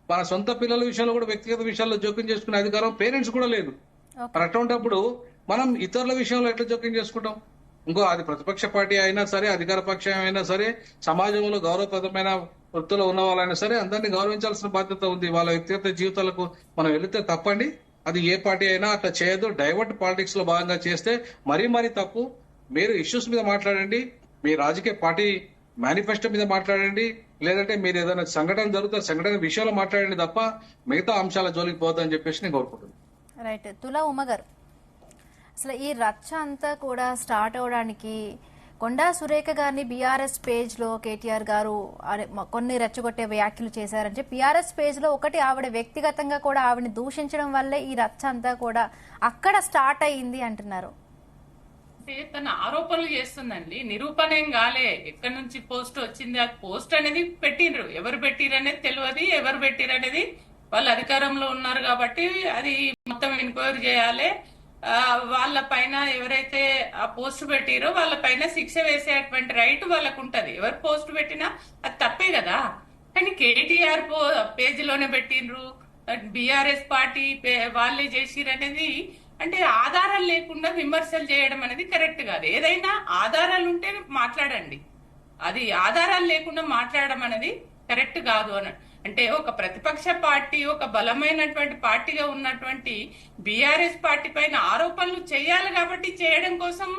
మన సొంత పిల్లల విషయంలో కూడా వ్యక్తిగత విషయాల్లో జోక్యం చేసుకునే అధికారం పేరెంట్స్ కూడా లేదు. మరి అటువంటిప్పుడు మనం ఇతరుల విషయంలో ఎట్లా జోక్యం చేసుకుంటాం? అది ప్రతిపక్ష పార్టీ అయినా సరే, అధికార పక్షం అయినా సరే, సమాజంలో గౌరవప్రదమైన వృత్తిలో ఉన్న వాళ్ళైనా సరే అందరినీ గౌరవించాల్సిన బాధ్యత ఉంది. వాళ్ళ వ్యక్తిగత జీవితాలకు మనం వెళితే తప్పండి. అది ఏ పార్టీ అయినా అట్లా చేయదు. డైవర్ట్ పాలిటిక్స్ లో భాగంగా చేస్తే మరీ తప్పు. మీరు ఇష్యూస్ మీద మాట్లాడండి, మీ రాజకీయ పార్టీ మేనిఫెస్టో మీద మాట్లాడండి, లేదంటే మీరు ఏదైనా సంఘటన జరుగుతుంది సంఘటన విషయంలో మాట్లాడండి తప్ప మిగతా అంశాల జోలికి పోదని చెప్పేసి నేను కోరుకుంటున్నాను. రైట్. తులా ఉమ్మ గారు, అసలు ఈ రచ్చ అంతా కూడా స్టార్ట్ అవడానికి కొండా సురేఖ గారిని బీఆర్ఎస్ పేజ్ లో కేటీఆర్ గారు కొన్ని రెచ్చగొట్టే వ్యాఖ్యలు చేశారని చెప్పి బీఆర్ఎస్ పేజ్ లో ఒకటి ఆవిడ వ్యక్తిగతంగా కూడా ఆవిడని దూషించడం వల్లే ఈ రచ్చ అంతా కూడా అక్కడ స్టార్ట్ అయ్యింది అంటున్నారు. అంటే తన ఆరోపణలు చేస్తుందండి, నిరూపణ ఏం కాలే. ఎక్కడి నుంచి పోస్ట్ వచ్చింది, ఆ పోస్ట్ అనేది పెట్టిండ్రు, ఎవరు పెట్టిరు అనేది తెలియదు. ఎవరు పెట్టిరు అనేది వాళ్ళు అధికారంలో ఉన్నారు కాబట్టి అది మొత్తం ఎంక్వైరీ చేయాలి. వాళ్ళ పైన ఎవరైతే ఆ పోస్ట్ పెట్టిరో వాళ్ళ పైన శిక్ష వేసేటువంటి రైట్ వాళ్ళకు ఉంటది. ఎవరు పోస్ట్ పెట్టినా అది తప్పే కదా. కానీ కేటీఆర్ పేజీలోనే పెట్టిండ్రు, బీఆర్ఎస్ పార్టీ వాళ్ళే చేసిరు అనేది అంటే ఆధారాలు లేకుండా విమర్శలు చేయడం అనేది కరెక్ట్ కాదు. ఏదైనా ఆధారాలు ఉంటే మాట్లాడండి, అది ఆధారాలు లేకుండా మాట్లాడడం అనేది కరెక్ట్ కాదు అని అంటే ఒక ప్రతిపక్ష పార్టీ, ఒక బలమైనటువంటి పార్టీగా ఉన్నటువంటి బీఆర్ఎస్ పార్టీ పైన ఆరోపణలు చేయాలి కాబట్టి చేయడం కోసం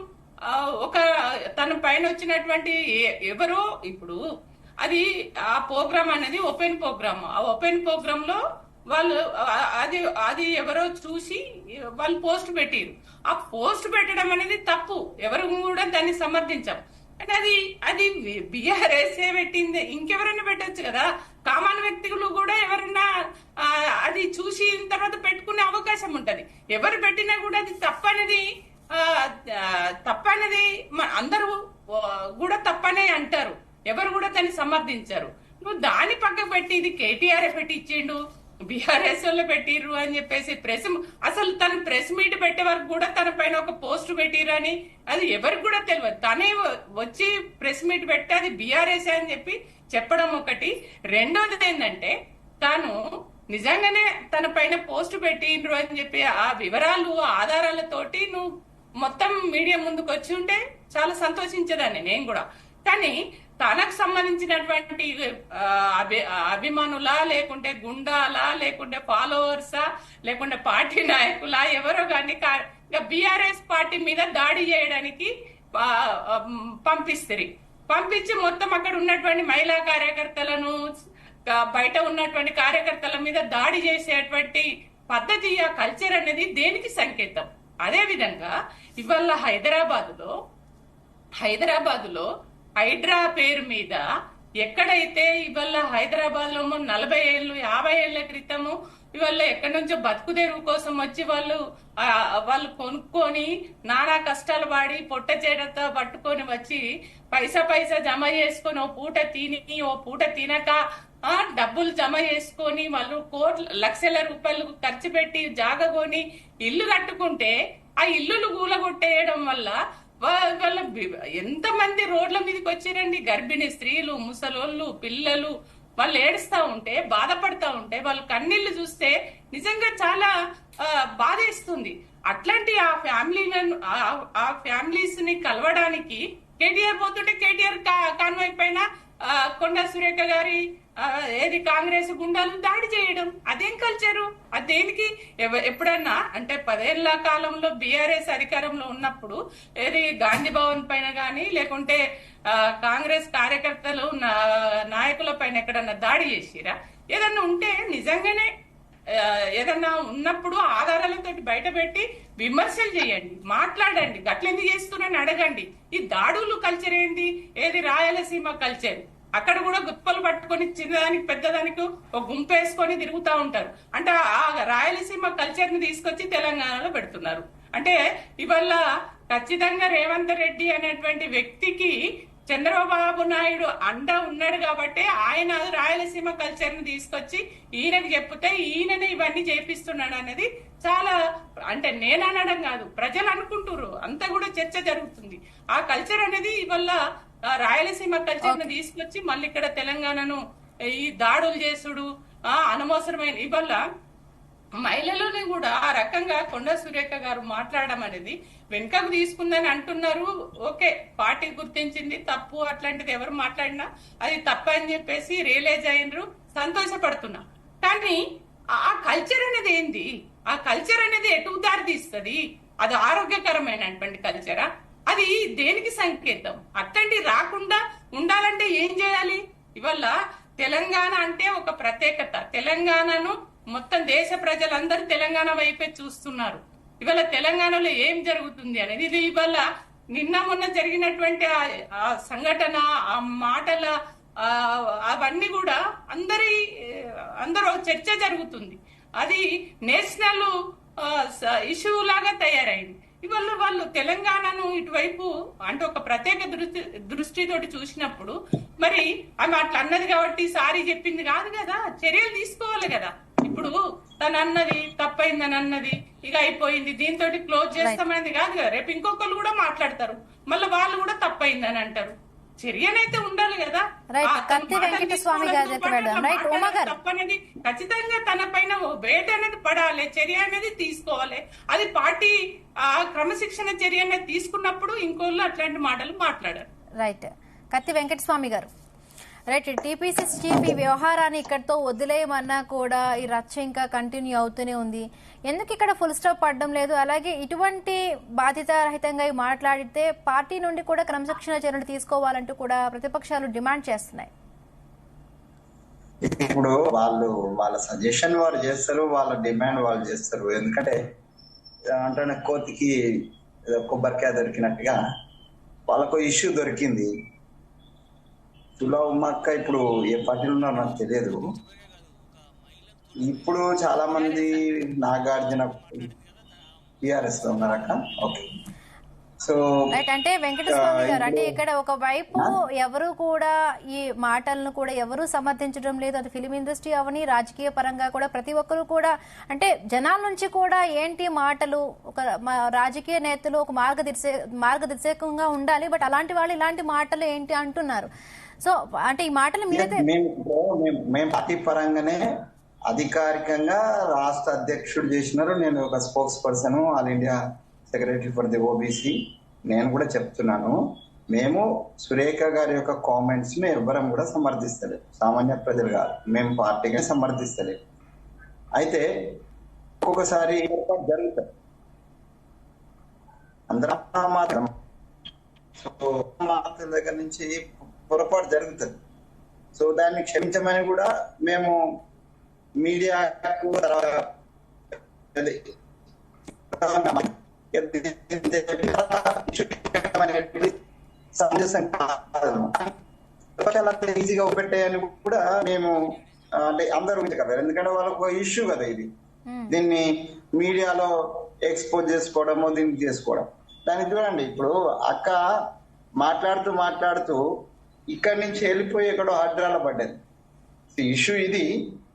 ఒక తన పైన వచ్చినటువంటి ఎవరో ఇప్పుడు అది ఆ ప్రోగ్రామ్ అనేది ఓపెన్ ప్రోగ్రామ్. ఆ ఓపెన్ ప్రోగ్రామ్ లో వాళ్ళు అది ఎవరో చూసి వాళ్ళు పోస్ట్ పెట్టిరు. ఆ పోస్ట్ పెట్టడం అనేది తప్పు, ఎవరు కూడా దాన్ని సమర్థించాం. అంటే అది బీఆర్ఎస్ పెట్టింది, ఇంకెవరైనా పెట్టచ్చు కదా. కామన్ వ్యక్తులు కూడా ఎవరైనా అది చూసి తర్వాత పెట్టుకునే అవకాశం ఉంటది. ఎవరు పెట్టినా కూడా అది తప్పనేది అందరూ కూడా తప్పనే అంటారు, ఎవరు కూడా దాన్ని సమర్థించారు. నువ్వు దాని పక్కకు పెట్టి ఇది కేటీఆర్ పెట్టి ఇచ్చిండు, బీఆర్ఎస్ వాళ్ళు పెట్టిర్రు అని చెప్పేసి అసలు తను ప్రెస్ మీట్ పెట్టే వరకు కూడా తన పైన ఒక పోస్ట్ పెట్టిర్రు అని అది ఎవరికి కూడా తెలియదు. తనే వచ్చి ప్రెస్ మీట్ పెట్టి అది బీఆర్ఎస్ అని చెప్పి చెప్పడం ఒకటి. రెండోది ఏంటంటే తాను నిజంగానే తన పైన పోస్ట్ పెట్టిండ్రు అని చెప్పి ఆ వివరాలు ఆధారాలతోటి నువ్వు మొత్తం మీడియా ముందుకు వచ్చి ఉంటే చాలా సంతోషించేదాన్ని నేను కూడా. కానీ తనకు సంబంధించినటువంటి అభిమానులా, లేకుంటే గుండాలా, లేకుంటే ఫాలోవర్సా, లేకుంటే పార్టీ నాయకులా ఎవరో కానీ బీఆర్ఎస్ పార్టీ మీద దాడి చేయడానికి పంపించి మొత్తం అక్కడ ఉన్నటువంటి మహిళా కార్యకర్తలను, బయట ఉన్నటువంటి కార్యకర్తల మీద దాడి చేసేటువంటి పద్ధతి, ఆ కల్చర్ అనేది దేనికి సంకేతం? అదే విధంగా ఇవాళ హైదరాబాద్ లో హైడ్రా పేరు మీద ఎక్కడైతే ఇవాళ హైదరాబాద్ లో 40 ఏళ్ళు 50 ఏళ్ల క్రితము ఇవాళ ఎక్కడి నుంచో బతుకుదెరువు కోసం వచ్చి వాళ్ళు కొనుక్కొని నానా కష్టాలు పడి పొట్ట చేడతో పట్టుకొని వచ్చి పైసా జమ చేసుకొని ఓ పూట తిని ఓ పూట తినక డబ్బులు జమ చేసుకొని వాళ్ళు లక్షల రూపాయలు ఖర్చు పెట్టి జాగ కొని ఇల్లు కట్టుకుంటే ఆ ఇల్లులు కూలగొట్టేయడం వల్ల వాళ్ళ ఎంతమంది రోడ్ల మీదకి వచ్చారండి. గర్భిణీ స్త్రీలు, ముసలోళ్ళు, పిల్లలు వాళ్ళు ఏడుస్తా ఉంటే, బాధపడతా ఉంటే వాళ్ళ కన్నీళ్లు చూస్తే నిజంగా చాలా బాధేస్తుంది. అట్లాంటి ఆ ఫ్యామిలీస్ ని కలవడానికి కేటీఆర్ పోతుంటే కేటీఆర్ కాన్వాయ్ పైన కొండా సురేఖ గారి ఏది కాంగ్రెస్ గుండాలు దాడి చేయడం అదేం కల్చరు? అదేనికి ఎప్పుడన్నా అంటే 10 ఏళ్ల కాలంలో బీఆర్ఎస్ అధికారంలో ఉన్నప్పుడు ఏది గాంధీ భవన్ పైన గాని లేకుంటే కాంగ్రెస్ కార్యకర్తలు నాయకుల పైన ఎక్కడన్నా దాడి చేసిరా? ఏదన్నా ఉంటే నిజంగానే ఏదన్నా ఉన్నప్పుడు ఆధారాలతో బయట పెట్టి విమర్శలు చేయండి, మాట్లాడండి. గట్లెందుకు చేస్తున్నారని అడగండి. ఈ దాడులు కల్చర్ ఏంది? ఏది రాయలసీమ కల్చర్. అక్కడ కూడా గుప్పలు పట్టుకొని చిన్నదానికి పెద్దదానికి ఒక గుంపు వేసుకొని తిరుగుతూ ఉంటారు. అంటే ఆ రాయలసీమ కల్చర్ ని తీసుకొచ్చి తెలంగాణలో పెడుతున్నారు. అంటే ఇవాళ ఖచ్చితంగా రేవంత్ రెడ్డి అనేటువంటి వ్యక్తికి చంద్రబాబు నాయుడు అండ ఉన్నాడు కాబట్టి ఆయన రాయలసీమ కల్చర్ ని తీసుకొచ్చి ఈయనకి చెప్తే ఈయననే ఇవన్నీ చేపిస్తున్నాడు అనేది చాలా అంటే నేను అనడం కాదు, ప్రజలు అనుకుంటున్నారు. అంతా కూడా చర్చ జరుగుతుంది. ఆ కల్చర్ అనేది ఇవాళ రాయలసీమ కల్చర్ ని తీసుకొచ్చి మళ్ళీ ఇక్కడ తెలంగాణను ఈ దాడులు చేసుడు అనవసరమైన ఇవాళ మహిళలోనే కూడా ఆ రకంగా కొండా సురేఖ గారు మాట్లాడడం అనేది వెనుకకు తీసుకుందని అంటున్నారు. ఓకే, పార్టీ గుర్తించింది తప్పు, అట్లాంటిది ఎవరు మాట్లాడినా అది తప్ప అని చెప్పేసి రియలైజ్ అయినరు, సంతోషపడుతున్నా. కానీ ఆ కల్చర్ అనేది ఏంది? ఆ కల్చర్ అనేది ఎటు దారి తీస్తుంది? అది ఆరోగ్యకరమైనటువంటి కల్చరా? అది దేనికి సంకేతం? అట్లాంటి రాకుండా ఉండాలంటే ఏం చేయాలి? ఇవాళ తెలంగాణ అంటే ఒక ప్రత్యేకత. తెలంగాణను మొత్తం దేశ ప్రజలందరూ తెలంగాణ వైపే చూస్తున్నారు. ఇవాళ తెలంగాణలో ఏం జరుగుతుంది అనేది ఇది ఇవాళ నిన్న మొన్న జరిగినటువంటి ఆ సంఘటన, ఆ మాటల అవన్నీ కూడా అందరూ చర్చ జరుగుతుంది. అది నేషనల్ ఇష్యూ లాగా తయారైంది. ఇవాళ వాళ్ళు తెలంగాణను ఇటువైపు అంటే ఒక ప్రత్యేక దృష్టితోటి చూసినప్పుడు మరి ఆమె అట్లా అన్నది కాబట్టి సారీ చెప్పింది కాదు కదా, చర్యలు తీసుకోవాలి కదా. ఇప్పుడు తను అన్నది తప్పైందని అన్నది, ఇక అయిపోయింది, దీంతో క్లోజ్ చేస్తామనేది కాదు కదా. రేపు ఇంకొకరు కూడా మాట్లాడతారు, మళ్ళీ వాళ్ళు కూడా తప్పైందని అంటారు. చర్యనైతే ఉండాలి కదా. తప్పనేది ఖచ్చితంగా తన పైన వేట అనేది పడాలి, చర్య అనేది తీసుకోవాలి. అది పార్టీ క్రమశిక్షణ చర్య అనేది తీసుకున్నప్పుడు ఇంకోళ్ళు అట్లాంటి మాటలు మాట్లాడారు. రైట్. కత్తి వెంకటస్వామి గారు, రైట్, టీపీసీసీ చీఫ్ ఈ వ్యవహారాన్ని ఇక్కడితో వదిలేయమన్నా కూడా ఈ రచ్చ ఇంకా కంటిన్యూ అవుతూనే ఉంది. ఎందుకు ఇక్కడ ఫుల్ స్టాప్ పడడం లేదు? అలాగే ఇటువంటి బాధ్యతారహితంగా మాట్లాడితే పార్టీ నుండి కూడా క్రమశిక్షణ చర్యలు తీసుకోవాలంటూ కూడా ప్రతిపక్షాలు డిమాండ్ చేస్తున్నాయి. ఇప్పుడు వాళ్ళ సజెషన్ వారు చేస్తారు, వాళ్ళ డిమాండ్ వాళ్ళు చేస్తారు. ఎందుకంటే అంటే కోతికి కొబ్బరికాయ దొరికినట్టుగా వాళ్ళకు ఇష్యూ దొరికింది. తులా ఉమ్మక్క ఇప్పుడు ఏ పార్టీలో ఉన్నారో నాకు తెలియదు. ఇప్పుడు చాలా మంది నాగార్జున టిఆర్ఎస్ లో ఉన్నారక్క. ఓకే, సో అంటే వెంకటస్వామి గారు, అంటే ఇక్కడ ఒకవైపు ఎవరు కూడా ఈ మాటలను కూడా ఎవరు సమర్థించడం లేదు. అది ఫిలిం ఇండస్ట్రీ అవని, రాజకీయ పరంగా కూడా ప్రతి ఒక్కరు కూడా అంటే జనాల నుంచి కూడా ఏంటి మాటలు, ఒక రాజకీయ నేతలు ఒక మార్గదర్శకంగా ఉండాలి, బట్ అలాంటి వాళ్ళు ఇలాంటి మాటలు ఏంటి అంటున్నారు. సో అంటే ఈ మాటలు మీరైతే మేము పార్టీ పరంగానే అధికారికంగా రాష్ట్ర అధ్యక్షుడు చేసినారు. నేను ఒక spokes person, all India secretary for the OBC. నేను కూడా చెప్తున్నాను, మేము సురేఖ గారి యొక్క కామెంట్స్ ని ఎవ్వరం కూడా సమర్థిస్తలేదు, సామాన్య ప్రజలు కాదు, మేము పార్టీగా సమర్థిస్తలేదు. అయితే ఒక్కొక్కసారి జరుగుతుంది, అందరం మాత్రం దగ్గర నుంచి పొరపాటు జరుగుతుంది. సో దాన్ని క్షమించమని కూడా మేము మీడియాకు ఈజీగా పెట్టాయని కూడా మేము అంటే అందరూ కదా, ఎందుకంటే వాళ్ళకు ఇష్యూ కదా ఇది. దీన్ని మీడియాలో ఎక్స్పోజ్ చేసుకోవడము, దీన్ని చేసుకోవడం. దాన్ని చూడండి, ఇప్పుడు అక్క మాట్లాడుతూ ఇక్కడి నుంచి వెళ్ళిపోయి ఎక్కడో హడ్రాల పడ్డది. ఇష్యూ ఇది,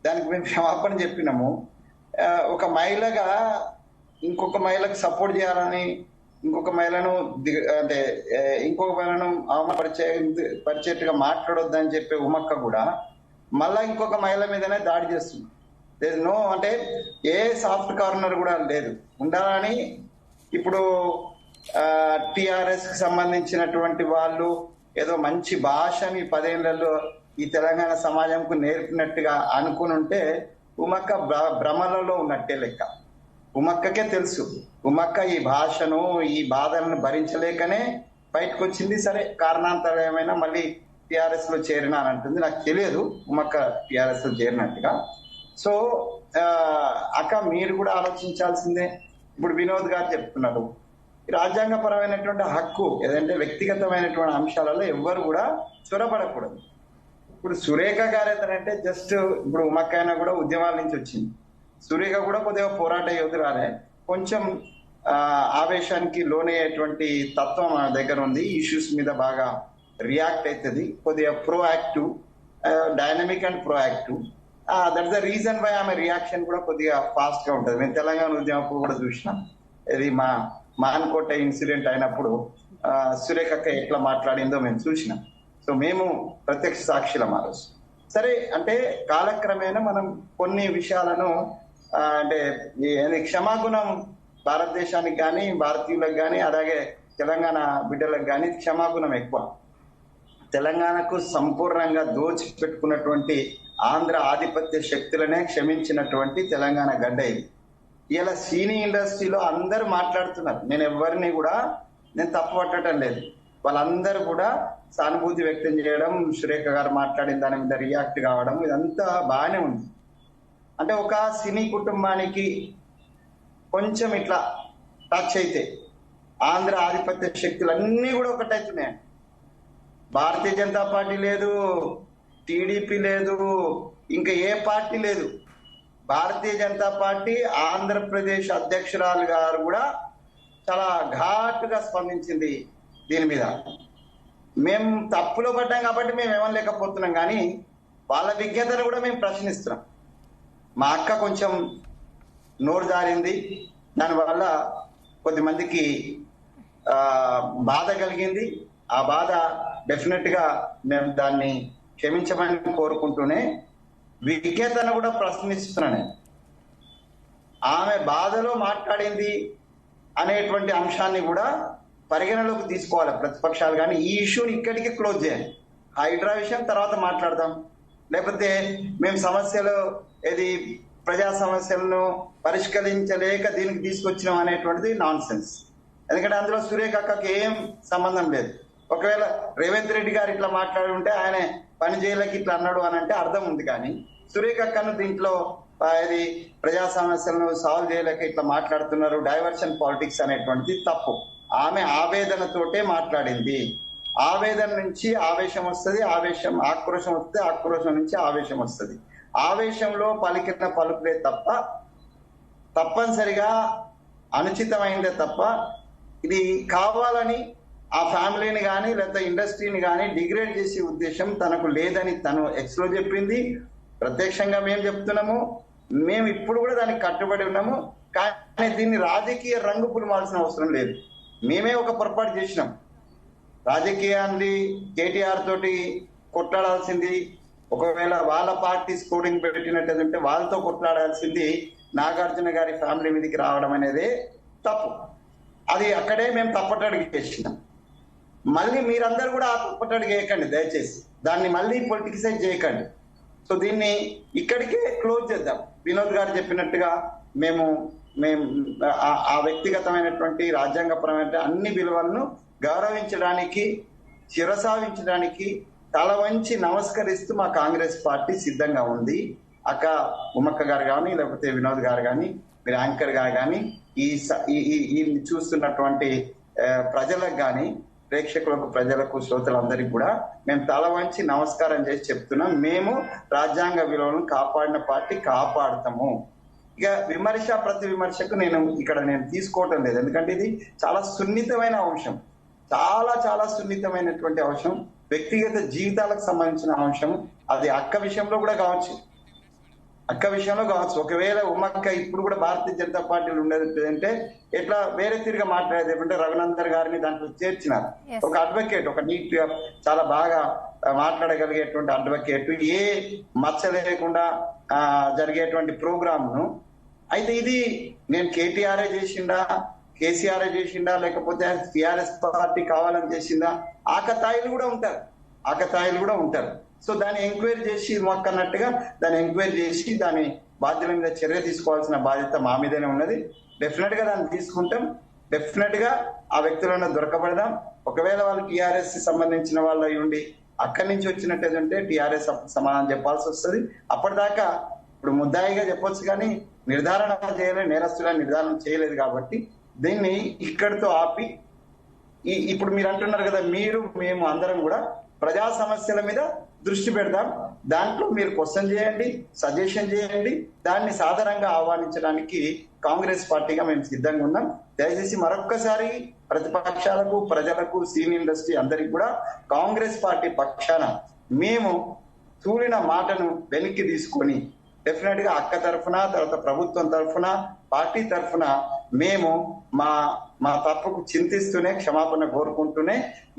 దానికి మేము క్షమాపణ చెప్పినాము. ఒక మహిళగా ఇంకొక మహిళకు సపోర్ట్ చేయాలని, ఇంకొక మహిళను అవమానపరిచేట్టుగా మాట్లాడొద్దని చెప్పే ఉమక్క కూడా మళ్ళా ఇంకొక మహిళ మీదనే దాడి చేస్తుంది. లేదు నో అంటే ఏ సాఫ్ట్ కార్నర్ కూడా లేదు ఉండాలని. ఇప్పుడు టిఆర్ఎస్ కి సంబంధించినటువంటి వాళ్ళు ఏదో మంచి భాషని 10 ఏళ్లలో ఈ తెలంగాణ సమాజంకు నేర్పినట్టుగా అనుకుని ఉంటే ఉమక్క భ్రమలలో ఉన్నట్టే లెక్క. ఉమక్కకే తెలుసు, ఉమక్క ఈ భాషను, ఈ బాధలను భరించలేకనే బయటకు వచ్చింది. సరే, కారణాంతరం ఏమైనా మళ్ళీ టిఆర్ఎస్ లో చేరినా అని అంటుంది. నాకు తెలియదు ఉమక్క టిఆర్ఎస్ లో చేరినట్టుగా. సో అక్క మీరు కూడా ఆలోచించాల్సిందే. ఇప్పుడు వినోద్ గారు చెప్తున్నారు, రాజ్యాంగపరమైనటువంటి హక్కు ఏదంటే వ్యక్తిగతమైనటువంటి అంశాలలో ఎవ్వరు కూడా చొరబడకూడదు. ఇప్పుడు సురేఖ గారు ఏంటంటే జస్ట్ ఇప్పుడు ఉమక్కైనా కూడా ఉద్యమాల నుంచి వచ్చింది. సురేఖ కూడా కొద్దిగా పోరాట యోధురాలే, కొంచెం ఆవేశానికి లోనయ్యేటువంటి తత్వం మన దగ్గర ఉంది. ఇష్యూస్ మీద బాగా రియాక్ట్ అవుతుంది, కొద్దిగా proactive, dynamic and proactive. That's the reason why ఆమె రియాక్షన్ కూడా కొద్దిగా ఫాస్ట్ గా ఉంటుంది. మేము తెలంగాణ ఉద్యమప్పుడు కూడా చూసినాం, ఇది మా మాన్కోట ఇన్సిడెంట్ అయినప్పుడు సురేఖక్క ఎట్లా మాట్లాడిందో మేము చూసినాం. సో మేము ప్రత్యక్ష సాక్షులం ఆ రోజు. సరే, అంటే కాలక్రమేణా మనం కొన్ని విషయాలను అంటే క్షమాగుణం భారతదేశానికి కానీ, భారతీయులకు కానీ, అలాగే తెలంగాణ బిడ్డలకు కానీ క్షమాగుణం ఎక్కువ. తెలంగాణకు సంపూర్ణంగా దోచిపెట్టుకున్నటువంటి ఆంధ్ర ఆధిపత్య శక్తులనే క్షమించినటువంటి తెలంగాణ గడ్డ ఇది. ఇలా సినీ ఇండస్ట్రీలో అందరూ మాట్లాడుతున్నారు, నేను ఎవరిని కూడా నేను తప్పు పట్టడం లేదు. వాళ్ళందరూ కూడా సానుభూతి వ్యక్తం చేయడం, సురేఖ గారు మాట్లాడిన దాని మీద రియాక్ట్ కావడం, ఇదంతా బాగానే ఉంది. అంటే ఒక సినీ కుటుంబానికి కొంచెం ఇట్లా టచ్ అయితే ఆంధ్ర ఆధిపత్య శక్తులు అన్ని కూడా ఒకటవుతున్నాయి. భారతీయ జనతా పార్టీ లేదు, టీడీపీ లేదు, ఇంకా ఏ పార్టీ లేదు. భారతీయ జనతా పార్టీ ఆంధ్రప్రదేశ్ అధ్యక్షురాలు గారు కూడా చాలా ఘాటుగా స్పందించింది దీని మీద. మేము తప్పులో పడ్డాం కాబట్టి మేము ఏమనలేకపోతున్నాం, కానీ వాళ్ళ విజ్ఞతను కూడా మేము ప్రశ్నిస్తున్నాం. మా అక్క కొంచెం నోరు జారింది, దానివల్ల కొద్దిమందికి బాధ కలిగింది. ఆ బాధ డెఫినెట్ గా మేము దాన్ని క్షమించమని కోరుకుంటూనే విజ్ఞతను కూడా ప్రశ్నిస్తున్నాను. ఆమె బాధలో మాట్లాడింది అనేటువంటి అంశాన్ని కూడా పరిగణలోకి తీసుకోవాలి ప్రతిపక్షాలు. కానీ ఈ ఇష్యూని ఇక్కడికి క్లోజ్ చేయాలి. హైడ్రా విషయం తర్వాత మాట్లాడదాం, లేకపోతే మేము సమస్యలు ప్రజా సమస్యలను పరిష్కరించలేక దీనికి తీసుకొచ్చినాం అనేటువంటిది నాన్ సెన్స్. ఎందుకంటే అందులో సురేఖ అక్కకి ఏం సంబంధం లేదు. ఒకవేళ రేవంత్ రెడ్డి గారు ఇట్లా మాట్లాడి ఉంటే ఆయన పని చేయలేక ఇట్లా అన్నాడు అని అంటే అర్థం ఉంది, కానీ సురేఖ అక్కను దీంట్లో ప్రజా సమస్యలను సాల్వ్ చేయలేక ఇట్లా మాట్లాడుతున్నారు, డైవర్షన్ పాలిటిక్స్ అనేటువంటిది తప్పు. ఆమె ఆవేదనతోటే మాట్లాడింది. ఆవేదన నుంచి ఆవేశం వస్తుంది, ఆక్రోశం వస్తే ఆక్రోశం నుంచి ఆవేశం వస్తుంది. ఆవేశంలో పలికిన పలుకులే తప్ప తప్పనిసరిగా అనుచితమైందే తప్ప ఇది కావాలని ఆ ఫ్యామిలీని కానీ లేకపోతే ఇండస్ట్రీని కానీ డిగ్రేడ్ చేసే ఉద్దేశం తనకు లేదని తను ఎక్స్లో చెప్పింది. ప్రత్యక్షంగా మేము చెప్తున్నాము, మేము ఇప్పుడు కూడా దానికి కట్టుబడి ఉన్నాము. కానీ దీన్ని రాజకీయ రంగు పులమాల్సిన అవసరం లేదు. మేమే ఒక పొరపాటు చేసినాం. రాజకీయాన్ని కేటీఆర్ తోటి కొట్లాడాల్సింది, ఒకవేళ వాళ్ళ పార్టీ స్కోరింగ్ పెట్టినట్టుంటే వాళ్ళతో కొట్లాడాల్సింది నాగార్జున గారి ఫ్యామిలీ మీదకి రావడం అనేది తప్పు. అది అక్కడే మేము తప్పటడుగు చేసినాం. మళ్ళీ మీరందరూ కూడా ఆ తప్పటడుగు వేయకండి దయచేసి, దాన్ని మళ్ళీ పొలిటిసైజ్ చేయకండి. సో దీన్ని ఇక్కడికే క్లోజ్ చేద్దాం. వినోద్ గారు చెప్పినట్టుగా మేము ఆ వ్యక్తిగతమైనటువంటి రాజ్యాంగపరమైన అన్ని విలువలను గౌరవించడానికి, శిరసావించడానికి తల వంచి నమస్కరిస్తూ మా కాంగ్రెస్ పార్టీ సిద్ధంగా ఉంది. అక్క ఉమ్మక్క గారు కానీ లేకపోతే వినోద్ గారు కానీ మీరు యాంకర్ గారు కానీ ఈ చూస్తున్నటువంటి ప్రజలకు కానీ ప్రేక్షకులకు, ప్రజలకు, శ్రోతలందరికీ కూడా మేము తల వంచి నమస్కారం చేసి చెప్తున్నాం, మేము రాజ్యాంగ విలువలను కాపాడిన పార్టీ కాపాడుతాము. ఇక ప్రతి విమర్శకు నేను తీసుకోవటం లేదు, ఎందుకంటే ఇది చాలా సున్నితమైన అంశం, చాలా సున్నితమైనటువంటి అంశం, వ్యక్తిగత జీవితాలకు సంబంధించిన అంశం. అది అక్క విషయంలో కూడా కావచ్చు. ఒకవేళ ఉమ్మక్క ఇప్పుడు కూడా భారతీయ జనతా పార్టీలో ఉండేది అంటే ఎట్లా వేరే తిరిగి మాట్లాడేది అంటే రఘునందర్ గారిని దాంట్లో చేర్చినారు. ఒక అడ్వకేట్, ఒక నీట్ గా చాలా బాగా మాట్లాడగలిగేటువంటి అడ్వకేట్, ఏ మచ్చ లేకుండా జరిగేటువంటి ప్రోగ్రామ్ ను. అయితే ఇది నేను కేటీఆర్ఏ చేసిండా, కేసీఆర్ఏ చేసిండా, లేకపోతే టిఆర్ఎస్ పార్టీ కావాలని చేసిందా, ఆకతాయిలు కూడా ఉంటారు. సో దాన్ని ఎంక్వైరీ చేసి మొక్కన్నట్టుగా దాన్ని ఎంక్వైరీ చేసి దాని బాధ్యుల మీద చర్య తీసుకోవాల్సిన బాధ్యత మా మీదనే ఉన్నది. డెఫినెట్ గా దాన్ని తీసుకుంటాం. డెఫినెట్ గా ఆ వ్యక్తులను దొరకబడదాం. ఒకవేళ వాళ్ళు టిఆర్ఎస్ సంబంధించిన వాళ్ళు అయి ఉండి అక్కడి నుంచి వచ్చినట్టుంటే టిఆర్ఎస్ సమాధానం చెప్పాల్సి వస్తుంది. అప్పటిదాకా ఇప్పుడు ముద్దాయిగా చెప్పొచ్చు, కానీ నిర్ధారణ చేయలేదు, నేరస్తుగా నిర్ధారణ చేయలేదు. కాబట్టి దీన్ని ఇక్కడితో ఆపి ఇప్పుడు మీరు అంటున్నారు కదా, మేము అందరం కూడా ప్రజా సమస్యల మీద దృష్టి పెడదాం. దాంట్లో మీరు క్వశ్చన్ చేయండి, సజెషన్ చేయండి. దాన్ని సాధారణంగా ఆహ్వానించడానికి కాంగ్రెస్ పార్టీగా మేము సిద్ధంగా ఉన్నాం. దయచేసి మరొక్కసారి ప్రతిపక్షాలకు, ప్రజలకు, సినీ ఇండస్ట్రీ అందరికి కూడా కాంగ్రెస్ పార్టీ పక్షాన మేము తూలిన మాటను వెనక్కి తీసుకొని డెఫినెట్ గా అక్క తరఫున, తర్వాత ప్రభుత్వం తరఫున, పార్టీ తరఫున మేము మా తప్పుకు చింతిస్తూనే, క్షమాపణ కోరుకుంటూనే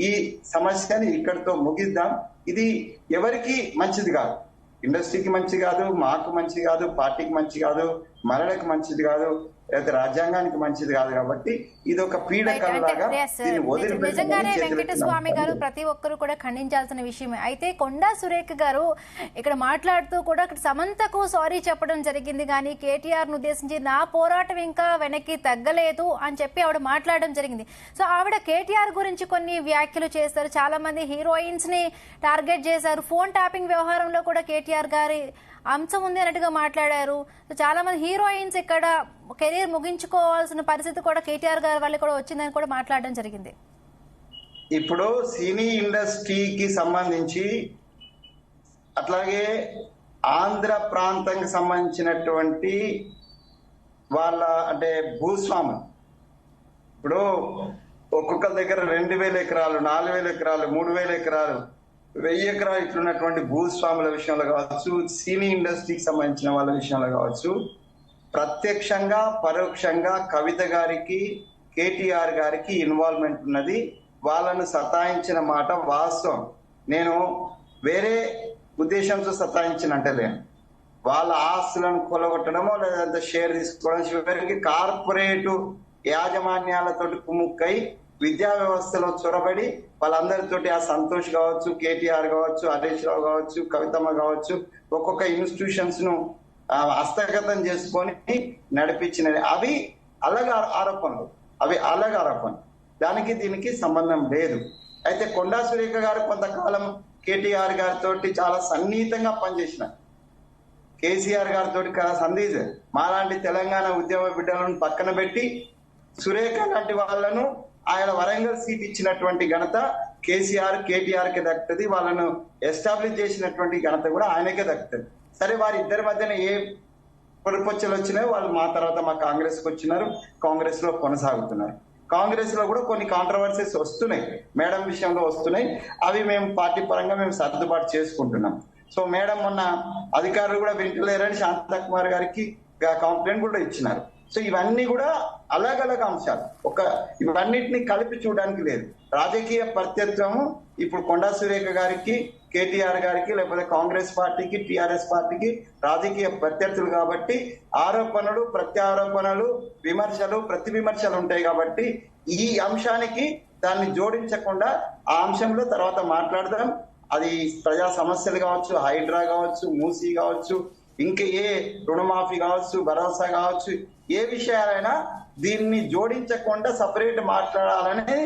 ఈ సమస్యని ఇక్కడితో ముగిద్దాం. ఇది ఎవరికి మంచిది కాదు, ఇండస్ట్రీకి మంచి కాదు, మాకు మంచి కాదు, పార్టీకి మంచి కాదు, మహిళలకు మంచిది కాదు, లేదా రాజ్యాంగానికి మంచిది కాదు. కాబట్టి ఇది ఒక పీడకలాగా నిజంగానే వెంకటస్వామి గారు ప్రతి ఒక్కరు కూడా ఖండించాల్సిన విషయమే. అయితే కొండా సురేఖ గారు ఇక్కడ మాట్లాడుతూ కూడా సమంతకు సారీ చెప్పడం జరిగింది, కానీ కేటీఆర్ ను ఉద్దేశించి నా పోరాటం ఇంకా వెనక్కి తగ్గలేదు అని చెప్పి ఆవిడ మాట్లాడడం జరిగింది. సో ఆవిడ కేటీఆర్ గురించి కొన్ని వ్యాఖ్యలు చేస్తారు, చాలా మంది హీరోయిన్స్ ని టార్గెట్ చేశారు, ఫోన్ ట్యాపింగ్ వ్యవహారంలో కూడా కేటీఆర్ గారి అంశం ఉంది అన్నట్టుగా మాట్లాడారు. చాలా మంది హీరోయిన్స్ ఇక్కడ కెరీర్ ముగించుకోవాల్సిన పరిస్థితి కూడా కేటీఆర్ గారి వల్ల కూడా వచ్చిందని కూడా మాట్లాడడం జరిగింది. ఇప్పుడు సినీ ఇండస్ట్రీకి సంబంధించి అట్లాగే ఆంధ్ర ప్రాంతానికి సంబంధించినటువంటి వాళ్ళ అంటే భూస్వాములు ఇప్పుడు ఒక్కొక్క దగ్గర 2000 ఎకరాలు 4000 ఎకరాలు 3000 ఎకరాలు 1000 ఎకరాలు ఇట్లున్నటువంటి భూస్వాముల విషయంలో కావచ్చు, సినీ ఇండస్ట్రీకి సంబంధించిన వాళ్ళ విషయంలో కావచ్చు, ప్రత్యక్షంగా పరోక్షంగా కవిత గారికి కేటీఆర్ గారికి ఇన్వాల్వ్మెంట్ ఉన్నది. వాళ్ళను సతాయించిన మాట వాస్తవం. నేను వేరే ఉద్దేశంతో సతాయించినట్టే లేను. వాళ్ళ ఆస్తులను కొలగొట్టడమో లేదంటే షేర్ తీసుకోవడం, చివరికి కార్పొరేటు యాజమాన్యాలతో కుముక్కై విద్యా వ్యవస్థలో చొరబడి వాళ్ళందరితోటి ఆ సంతోష్ కావచ్చు, కేటీఆర్ కావచ్చు, హరీష్ రావు కావచ్చు, కవితమ్మ కావచ్చు, ఒక్కొక్క ఇన్స్టిట్యూషన్స్ ను హస్తగతం చేసుకొని నడిపించినవి. అవి అలగ ఆరోపణలు. దానికి దీనికి సంబంధం లేదు. అయితే కొండా సురేఖ గారు కొంతకాలం కేటీఆర్ గారితో చాలా సన్నిహితంగా పనిచేసినారు. కేసీఆర్ గారితో సందీజ్ మాలాంటి తెలంగాణ ఉద్యమ బిడ్డలను పక్కన పెట్టి సురేఖ లాంటి వాళ్లను ఆయన వరంగల్ సీట్ ఇచ్చినటువంటి ఘనత కేటీఆర్ కి దక్కుతుంది. వాళ్ళను ఎస్టాబ్లిష్ చేసినటువంటి ఘనత కూడా ఆయనకే దక్కుతుంది. సరే, వారిద్దరి మధ్యన ఏ పొరపొచ్చలు వచ్చినాయో వాళ్ళు మా తర్వాత మా కాంగ్రెస్ కు వచ్చినారు, కాంగ్రెస్ లో కొనసాగుతున్నారు. కాంగ్రెస్ లో కూడా కొన్ని కాంట్రవర్సీస్ వస్తున్నాయి, మేడం విషయంలో వస్తున్నాయి. అవి మేము పార్టీ పరంగా మేము సర్దుబాటు చేసుకుంటున్నాం. సో మేడం మొన్న అధికారులు కూడా వింటలేరని శాంతకుమార్ గారికి కంప్లైంట్ కూడా ఇచ్చినారు. సో ఇవన్నీ కూడా అలగ్ అంశాలు, ఇవన్నిటిని కలిపి చూడడానికి లేదు. రాజకీయ ప్రత్యత్వము ఇప్పుడు కొండా సురేఖ గారికి, కేటీఆర్ గారికి, లేకపోతే కాంగ్రెస్ పార్టీకి, టిఆర్ఎస్ పార్టీకి రాజకీయ ప్రత్యర్థులు కాబట్టి ఆరోపణలు, ప్రత్యారోపణలు, విమర్శలు, ప్రతి విమర్శలు ఉంటాయి. కాబట్టి ఈ అంశానికి దాన్ని జోడించకుండా ఆ అంశంలో తర్వాత మాట్లాడదాం. అది ప్రజా సమస్యలు కావచ్చు, హైడ్రా కావచ్చు, మూసీ కావచ్చు, ఇంకా ఏ రుణమాఫీ కావచ్చు, భరోసా కావచ్చు, ఏ విషయాలైనా దీన్ని జోడించకుండా సపరేట్ మాట్లాడాలని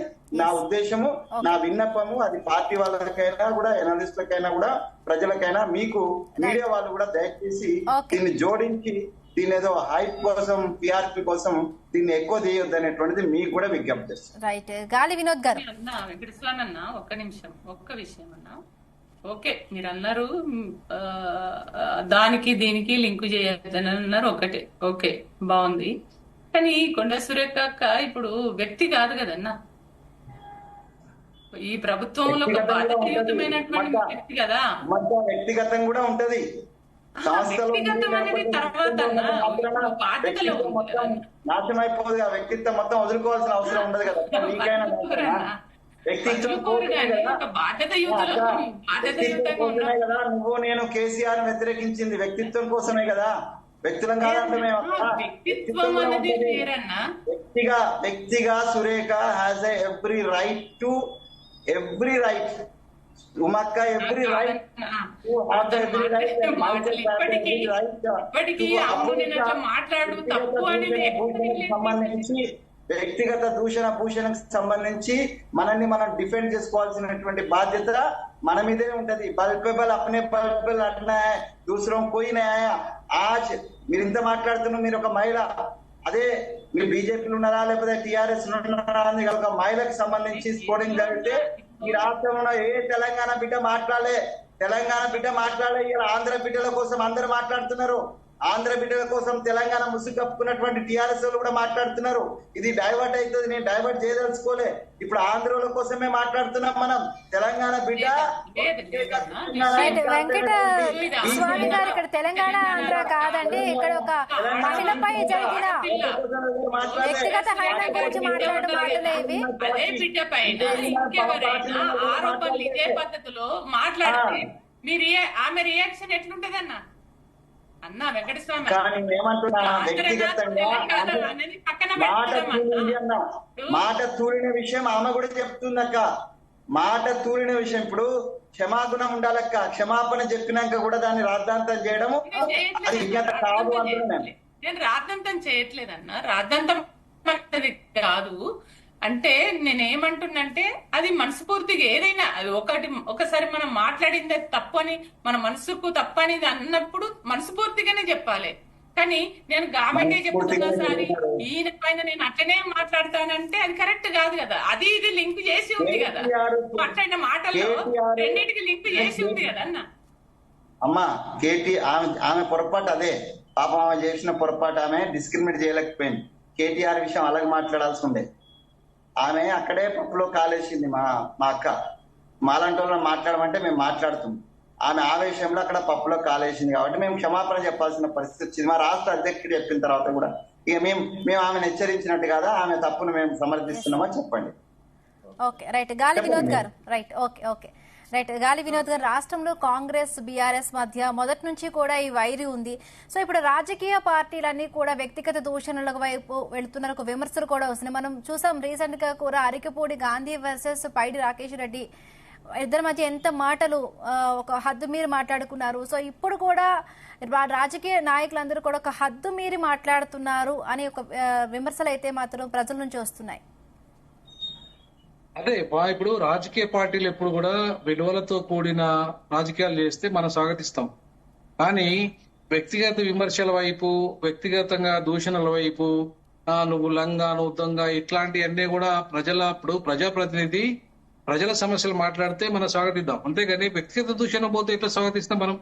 నా ఉద్దేశము, నా విన్నపము. అది పార్టీ వాళ్ళకైనా కూడా, ఎనలిస్టులకైనా కూడా, ప్రజలకైనా, మీకు మీడియా వాళ్ళు కూడా దయచేసి దీన్ని జోడించి దీని ఏదో హైప్ కోసం, పిఆర్పి కోసం దీన్ని ఎక్కువ చేయొద్దు అనేటువంటిది మీకు కూడా విజ్ఞప్తి చేస్తాను. రైట్, గాలి వినోద్ గారు. వెంకటేశ్వర అన్న ఒక్క విషయం అన్నా. ఓకే, మీరు అన్నారు దానికి దీనికి లింకు చేయొద్దని అన్నారు. ఒకటే, ఓకే, బాగుంది. కానీ కొండా సురేఖ ఇప్పుడు వ్యక్తి కాదు కదన్నా, ఈ ప్రభుత్వంలో ఒక బాధ్యతాయుతమైనటువంటి వ్యక్తి కదా. వ్యక్తిగతం కూడా ఉంటది. వ్యక్తిగతం అనేది తర్వాత బాధ్యతలో నాశనం అయిపోదు. వ్యక్తిత్వం మొత్తం వదులుకోవాల్సిన అవసరం ఉండదు కదా. మీకైనా నువ్వు నేను కేసీఆర్ వ్యతిరేకించింది వ్యక్తిత్వం కోసమే కదా, వ్యక్తులం కాదంటే మేము. వ్యక్తిగా సురేఖ హ్యాస్ ఎవ్రీ రైట్ ఉమక్క, ఎవ్రీ రైట్ సంబంధించి వ్యక్తిగత దూషణ భూషణకు సంబంధించి మనల్ని మనం డిఫెండ్ చేసుకోవాల్సినటువంటి బాధ్యత మన మీదే ఉంటది. పల్పేబల్ అప్నే పల్పేబల్ అట్నా దూసరం పోయినా ఆజ్ మీరు ఇంత మాట్లాడుతున్నారు. మీరు ఒక మహిళ, అదే మీరు బీజేపీలు ఉన్నారా లేకపోతే టిఆర్ఎస్ ఉన్నారా అని ఒక మహిళకు సంబంధించి స్పోర్టింగ్ జరిగితే ఈ రాష్ట్రంలో ఏ తెలంగాణ బిడ్డ మాట్లాడలే. ఇలా ఆంధ్ర బిడ్డల కోసం అందరూ మాట్లాడుతున్నారు. ఆంధ్ర బిడ్డల కోసం తెలంగాణ ముసుగు కప్పుకున్నటువంటి టిఆర్ఎస్ వాళ్ళు కూడా మాట్లాడుతున్నారు. ఇది డైవర్ట్ అవుతుంది, నేను డైవర్ట్ చేయదలుచుకోలే. ఇప్పుడు ఆంధ్రుల కోసమే మాట్లాడుతున్నాం మనం. తెలంగాణ బిడ్డ వెంకట స్వామి గారు, ఇక్కడ తెలంగాణ ఆంధ్ర కాదండి, ఇక్కడ ఒక మహిళపై జరిగిన వ్యక్తిగత హత్య గురించి మాట్లాడడం మాటలే ఇవి. అదే బిడ్డ పైన ఇంకెవరైనా ఆరోపణలు ఇదే పద్ధతిలో మాట్లాడితే మీరు ఆమె రియాక్షన్ ఎట్లుంటదన్నా? అన్నా వెంకటస్వామి మాట తూలిన విషయం ఆమె కూడా చెప్తుందక్క. మాట తూలిన విషయం ఇప్పుడు క్షమాగుణం ఉండాలక్క. క్షమాపణ చెప్పినాక కూడా దాన్ని రాద్ధాంతం చేయడము అది కాదు అంటున్నాను. నేను రాద్ధాంతం చేయట్లేదన్నా, రాద్ధాంతం కాదు. అంటే నేనేమంటున్నంటే అది మనస్ఫూర్తిగా ఏదైనా అది ఒకసారి మనం మాట్లాడిందే తప్పని మన మనసుకు తప్పని అన్నప్పుడు మనస్ఫూర్తిగానే చెప్పాలి. కానీ నేను ఆమెకే చెప్తున్నా సారి ఈయన పైన నేను అట్లనే మాట్లాడతానంటే అది కరెక్ట్ కాదు కదా. అది ఇది లింక్ చేసి ఉంది కదా, మాట్లాడిన మాటల్లో రెండింటికి లింక్ చేసి ఉంది కదా అన్న. అమ్మా ఆమె పొరపాటు అదే, పాపం ఆమె చేసిన పొరపాటు, ఆమె డిస్క్రిమినేట్ చేయలేకపోయింది. కేటీఆర్ విషయం అలాగే మాట్లాడాల్సి ఉండే. ఆమె అక్కడే పప్పులో కాలేసింది. మా అక్క మాలాంటి వాళ్ళని మాట్లాడమంటే మేము మాట్లాడుతాం. ఆమె ఆవేశంలో అక్కడ పప్పులో కాలేసింది కాబట్టి మేము క్షమాపణ చెప్పాల్సిన పరిస్థితి వచ్చింది. మా రాష్ట్ర అధ్యక్షుడు చెప్పిన తర్వాత కూడా ఇక మేము ఆమెను హెచ్చరించినట్టు కాదా, ఆమె తప్పును మేము సమర్థిస్తున్నామా చెప్పండి. ఓకే రైట్ గాలి వినోద్ గారు. రైట్ ఓకే రైట్ గాలి వినోద్ గారు, రాష్ట్రంలో కాంగ్రెస్ బీఆర్ఎస్ మధ్య మొదటి నుంచి కూడా ఈ వైరి ఉంది. సో ఇప్పుడు రాజకీయ పార్టీలన్నీ కూడా వ్యక్తిగత దూషణల వైపు వెళ్తున్నారు, ఒక విమర్శలు కూడా వస్తున్నాయి. మనం చూసాం రీసెంట్ గా కూడా అరికపూడి గాంధీ వర్సెస్ పైడి రాకేష్ రెడ్డి ఇద్దరి మధ్య ఎంత మాటలు ఒక హద్దు మీరి మాట్లాడుకున్నారు. సో ఇప్పుడు కూడా రాజకీయ నాయకులందరూ కూడా ఒక హద్దు మీరి మాట్లాడుతున్నారు అని ఒక విమర్శలు అయితే మాత్రం ప్రజల నుంచి వస్తున్నాయి. అదే ఇప్పుడు రాజకీయ పార్టీలు ఎప్పుడు కూడా విలువలతో కూడిన రాజకీయాలు చేస్తే మనం స్వాగతిస్తాం. కానీ వ్యక్తిగత విమర్శల వైపు, వ్యక్తిగతంగా దూషణల వైపు, నువ్వు లంగా నువ్వు దొంగ ఇట్లాంటివన్నీ కూడా ఇప్పుడు ప్రజాప్రతినిధి ప్రజల సమస్యలు మాట్లాడితే మనం స్వాగతిద్దాం. అంతేగాని వ్యక్తిగత దూషణ పోతే ఎట్లా స్వాగతిస్తాం మనం?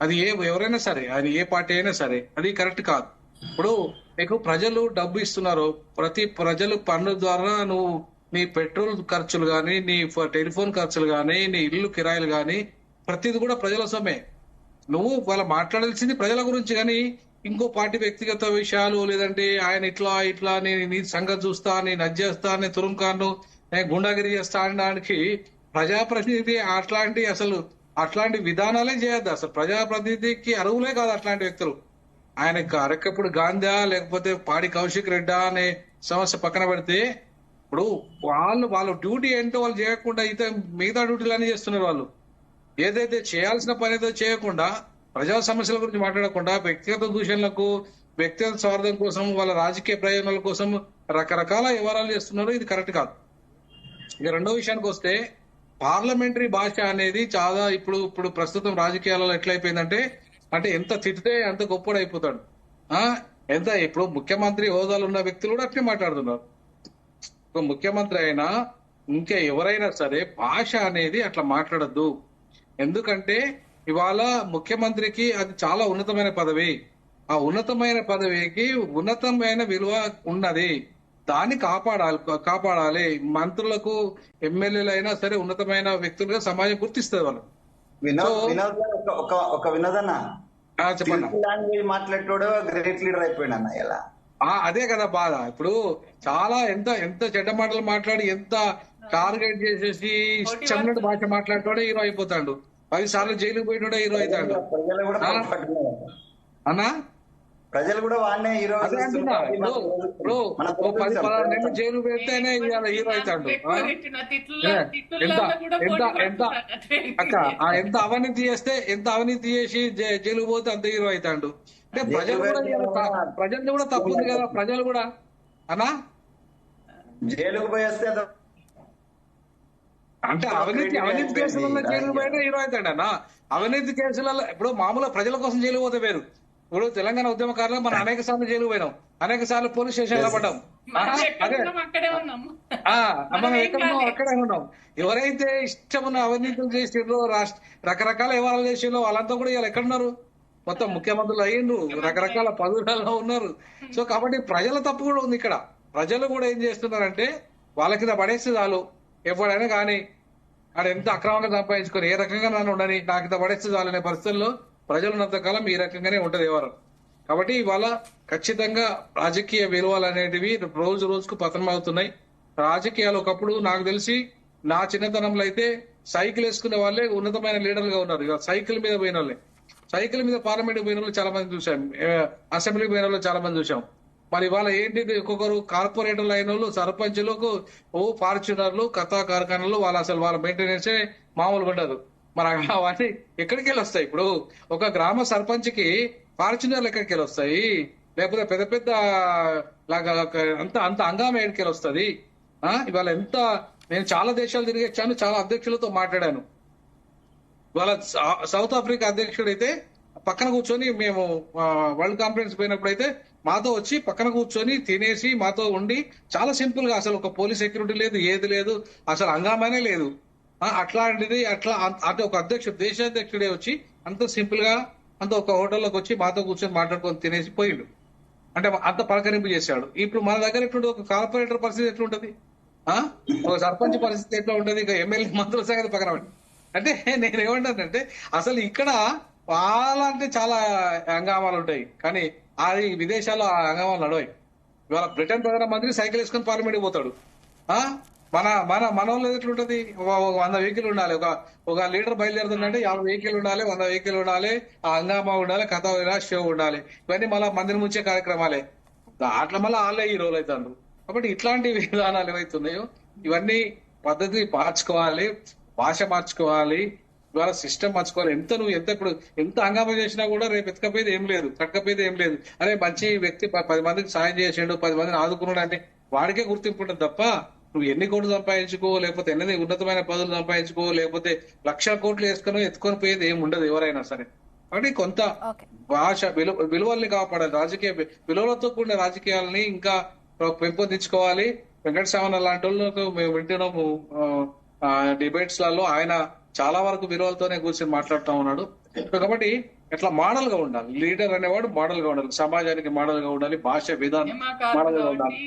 అది ఎవరైనా సరే, అది ఏ పార్టీ అయినా సరే, అది కరెక్ట్ కాదు. ఇప్పుడు నీకు ప్రజలు డబ్బు ఇస్తున్నారు, ప్రజలు పన్ను ద్వారా నువ్వు నీ పెట్రోల్ ఖర్చులు గాని, నీ టెలిఫోన్ ఖర్చులు గాని, నీ ఇల్లు కిరాయిలు గాని ప్రతిది కూడా ప్రజల సొమ్మే. నువ్వు వాళ్ళ మాట్లాడాల్సింది ప్రజల గురించి, కానీ ఇంకో పార్టీ వ్యక్తిగత విషయాలు, లేదంటే ఆయన ఇట్లా నీ సంగతి చూస్తా, నేను అది చేస్తా, నేను తురుంకాను, నేను గుండాగిరి చేస్తా అనడానికి ప్రజాప్రతినిధి అట్లాంటి విధానాలే చేయొద్దు. అసలు ప్రజాప్రతినిధికి అర్హులే కాదు అట్లాంటి వ్యక్తులు. ఆయన అరకప్పుడు గాంధీ లేకపోతే పాడి కౌశిక్ రెడ్డా అనే సమస్య పక్కన పెడితే, ఇప్పుడు వాళ్ళ డ్యూటీ ఏంటో వాళ్ళు చేయకుండా మిగతా డ్యూటీలన్నీ చేస్తున్నారు. వాళ్ళు ఏదైతే చేయాల్సిన పని ఏదో చేయకుండా, ప్రజా సమస్యల గురించి మాట్లాడకుండా, వ్యక్తిగత దూషణలకు, వ్యక్తిగత స్వార్థం కోసం, వాళ్ళ రాజకీయ ప్రయోజనాల కోసం రకరకాల వ్యవహారాలు చేస్తున్నారు. ఇది కరెక్ట్ కాదు. ఇక రెండో విషయానికి వస్తే, పార్లమెంటరీ భాష అనేది చాలా ఇప్పుడు ప్రస్తుతం రాజకీయాలలో ఎట్లయిపోయిందంటే, అంటే ఎంత తిట్టితే అంత గొప్పడు అయిపోతాడు. ఇప్పుడు ముఖ్యమంత్రి హోదాలు ఉన్న వ్యక్తులు కూడా అట్లే మాట్లాడుతున్నారు. ఒక ముఖ్యమంత్రి అయినా ఇంకా ఎవరైనా సరే భాష అనేది అట్లా మాట్లాడద్దు. ఎందుకంటే ఇవాళ ముఖ్యమంత్రికి అది చాలా ఉన్నతమైన పదవి. ఆ ఉన్నతమైన పదవికి ఉన్నతమైన విలువ ఉన్నది, దాన్ని కాపాడాలి. మంత్రులకు, ఎమ్మెల్యేలు అయినా సరే ఉన్నతమైన వ్యక్తులుగా సమాజం గుర్తిస్తుంది వాళ్ళు. వినోదన్న చెప్పండి. లాంగ్వేజ్ మాట్లాడేటోడు గ్రేట్ లీడర్ అయిపోయాడు అన్న. ఎలా అదే కదా బాధ. ఇప్పుడు చాలా ఎంత చెడ్డ మాటలు మాట్లాడి, ఎంత టార్గెట్ చేసేసి ఇష్టం భాష మాట్లాడేటోడే హీరో అయిపోతాడు. 10 సార్లు జైలుకు పోయినోడే హీరో అవుతాడు అన్నా. ప్రజలు కూడా వాడినే హీరో. ఇప్పుడు 10-16 నెలలు జైలు పెడితేనే హీరో అవుతాడు. ఎంత అవినీతి చేసి జైలు పోతే అంత హీరో అవుతాడు. అంటే ప్రజలు కూడా తప్పు ఉంది కదా. ప్రజలు కూడా అన్నా జైలుకు పోయేస్తే అంటే అవినీతి కేసులలో జైలు పోయినా హీరో అవుతాడు అన్న. అవినీతి కేసులలో ఇప్పుడు మామూలుగా ప్రజల కోసం జైలు పోతే వేరు. ఇప్పుడు తెలంగాణ ఉద్యమకారులు మనం అనేక సార్లు జైలు పోయినాం, అనేక సార్లు పోలీస్ స్టేషన్ లో పడ్డాం. మనం ఎక్కడున్నాం అక్కడే ఉన్నాం. ఎవరైతే ఇష్టమున్న అవినీతులు చేసిండ్రో, రకరకాల వ్యవహారాలు చేసిండ్రో వాళ్ళంతా కూడా ఇవాళ ఎక్కడున్నారు? మొత్తం ముఖ్యమంత్రులు అయ్యిండ్రు, రకరకాల పదవులలో ఉన్నారు. సో కాబట్టి ప్రజల తప్పు కూడా ఉంది ఇక్కడ. ప్రజలు కూడా ఏం చేస్తున్నారంటే, వాళ్ళ కింద పడేస్తే చాలు, ఎవడైనా కానీ ఆడ ఎంత అక్రమంగా సంపాదించుకొని ఏ రకంగా నన్ను ఉండని, నాకు ఇంత పడేస్తే చాలు అనే పరిస్థితుల్లో ప్రజలు ఉన్నంతకాలం ఈ రకంగానే ఉంటది వ్యవహారం. కాబట్టి ఇవాళ ఖచ్చితంగా రాజకీయ విలువలు అనేటివి రోజు రోజుకు పతనమవుతున్నాయి. రాజకీయాలు ఒకప్పుడు నాకు తెలిసి నా చిన్నతనంలో అయితే సైకిల్ వేసుకునే వాళ్ళే ఉన్నతమైన లీడర్లుగా ఉన్నారు. ఇక సైకిల్ మీద పోయిన వాళ్ళే, సైకిల్ మీద పార్లమెంట్ పోయిన వాళ్ళు చాలా మంది చూసాం, అసెంబ్లీకి పోయిన వాళ్ళు చాలా మంది చూసాం. మరి ఇవాళ ఏంటి, ఒక్కొక్కరు కార్పొరేటర్లు అయిన వాళ్ళు, సర్పంచులకు ఫార్చునర్లు, కథా కార్ఖానాలు, వాళ్ళ మెయింటెనెన్స్ మామూలు ఉండదు. మరి అవన్నీ ఎక్కడికి వెళ్ళి వస్తాయి? ఇప్పుడు ఒక గ్రామ సర్పంచ్ కి ఫార్చునర్లు ఎక్కడికి వెళ్ళి వస్తాయి? లేకపోతే పెద్ద లాగా అంత హంగామా ఎక్కడికి వెళ్ళి వస్తుంది? ఇవాళ నేను చాలా దేశాలు తిరిగొచ్చాను, చాలా అధ్యక్షులతో మాట్లాడాను. ఇవాళ సౌత్ ఆఫ్రికా అధ్యక్షుడు అయితే పక్కన కూర్చొని, మేము వరల్డ్ కాన్ఫరెన్స్ పోయినప్పుడు అయితే మాతో వచ్చి పక్కన కూర్చొని తినేసి మాతో ఉండి చాలా సింపుల్ గా, అసలు ఒక పోలీస్ సెక్యూరిటీ లేదు, ఏది లేదు, అసలు హంగామానే లేదు. అట్లాంటిది అంటే ఒక అధ్యక్షుడు, దేశాధ్యక్షుడే వచ్చి అంత సింపుల్ గా అంత ఒక హోటల్లోకి వచ్చి మాతో కూర్చొని మాట్లాడుకొని తినేసి పోయిండు. అంటే అంత పలకరింపు చేశాడు. ఇప్పుడు మన దగ్గర ఎట్లుంటే ఒక కార్పొరేటర్ పరిస్థితి ఎట్లుంటది, ఒక సర్పంచ్ పరిస్థితి ఎట్లా ఉంటది, ఇంకా ఎమ్మెల్యే మంత్రుల సంగతి పక్కన పెట్టి. అంటే నేనేమంటానంటే అసలు ఇక్కడ చాలా అంటే చాలా హంగామాలు ఉంటాయి, కానీ అది విదేశాల్లో ఆ హంగామాలు నడవాయి. ఇవాళ బ్రిటన్ ప్రధానమంత్రి సైకిల్ వేసుకొని పార్లమెంట్కి పోతాడు. మన మన మన వాళ్ళు ఎట్లుంటది, 100 వెహికల్ ఉండాలి, ఒక లీడర్ బయలుదేరుతుందంటే 50 వెహికల్ ఉండాలి, 100 వెహికల్ ఉండాలి, ఆ హంగామా ఉండాలి, కథ షో ఉండాలి. ఇవన్నీ మళ్ళీ మందిని ముంచే కార్యక్రమాలే. దాంట్లో మళ్ళీ వాళ్ళే ఈ రోజు అవుతారు. కాబట్టి ఇట్లాంటి విధానాలు ఏవైతున్నాయో ఇవన్నీ పద్ధతి మార్చుకోవాలి, భాష మార్చుకోవాలి, ఇవాళ సిస్టమ్ మార్చుకోవాలి. నువ్వు ఇప్పుడు ఎంత హంగామా చేసినా కూడా రేపు ఎత్తకపోయేది ఏం లేదు, కట్టకపోయేది ఏం లేదు. అరే మంచి వ్యక్తి 10 మందికి సాయం చేసిండు, 10 మందిని ఆదుకున్నాడు అంటే వాడికే గుర్తింపు ఉంటుంది తప్ప నువ్వు ఎన్ని కోట్లు సంపాదించుకో, లేకపోతే ఎన్ని ఉన్నతమైన పదవులు సంపాదించుకో, లేకపోతే 1,00,000 కోట్లు ఎత్తుకొని పోయేది ఏమి ఉండదు ఎవరైనా సరే. కాబట్టి కొంత భాష విలువల్ని కాపాడాలి, రాజకీయ విలువలతో కూడిన రాజకీయాలని ఇంకా పెంపొందించుకోవాలి. వెంకటస్వామి లాంటి వాళ్ళకు మేము వింటున్నాము డిబేట్స్ లలో, ఆయన చాలా వరకు విలువలతోనే కూర్చొని మాట్లాడుతూ ఉన్నాడు. కాబట్టి ఇట్లా మోడల్ గా ఉండాలి, లీడర్ అనేవాడు మోడల్ గా ఉండాలి, సమాజానికి మోడల్ గా ఉండాలి, భాష విధానం మోడల్ గా ఉండాలి.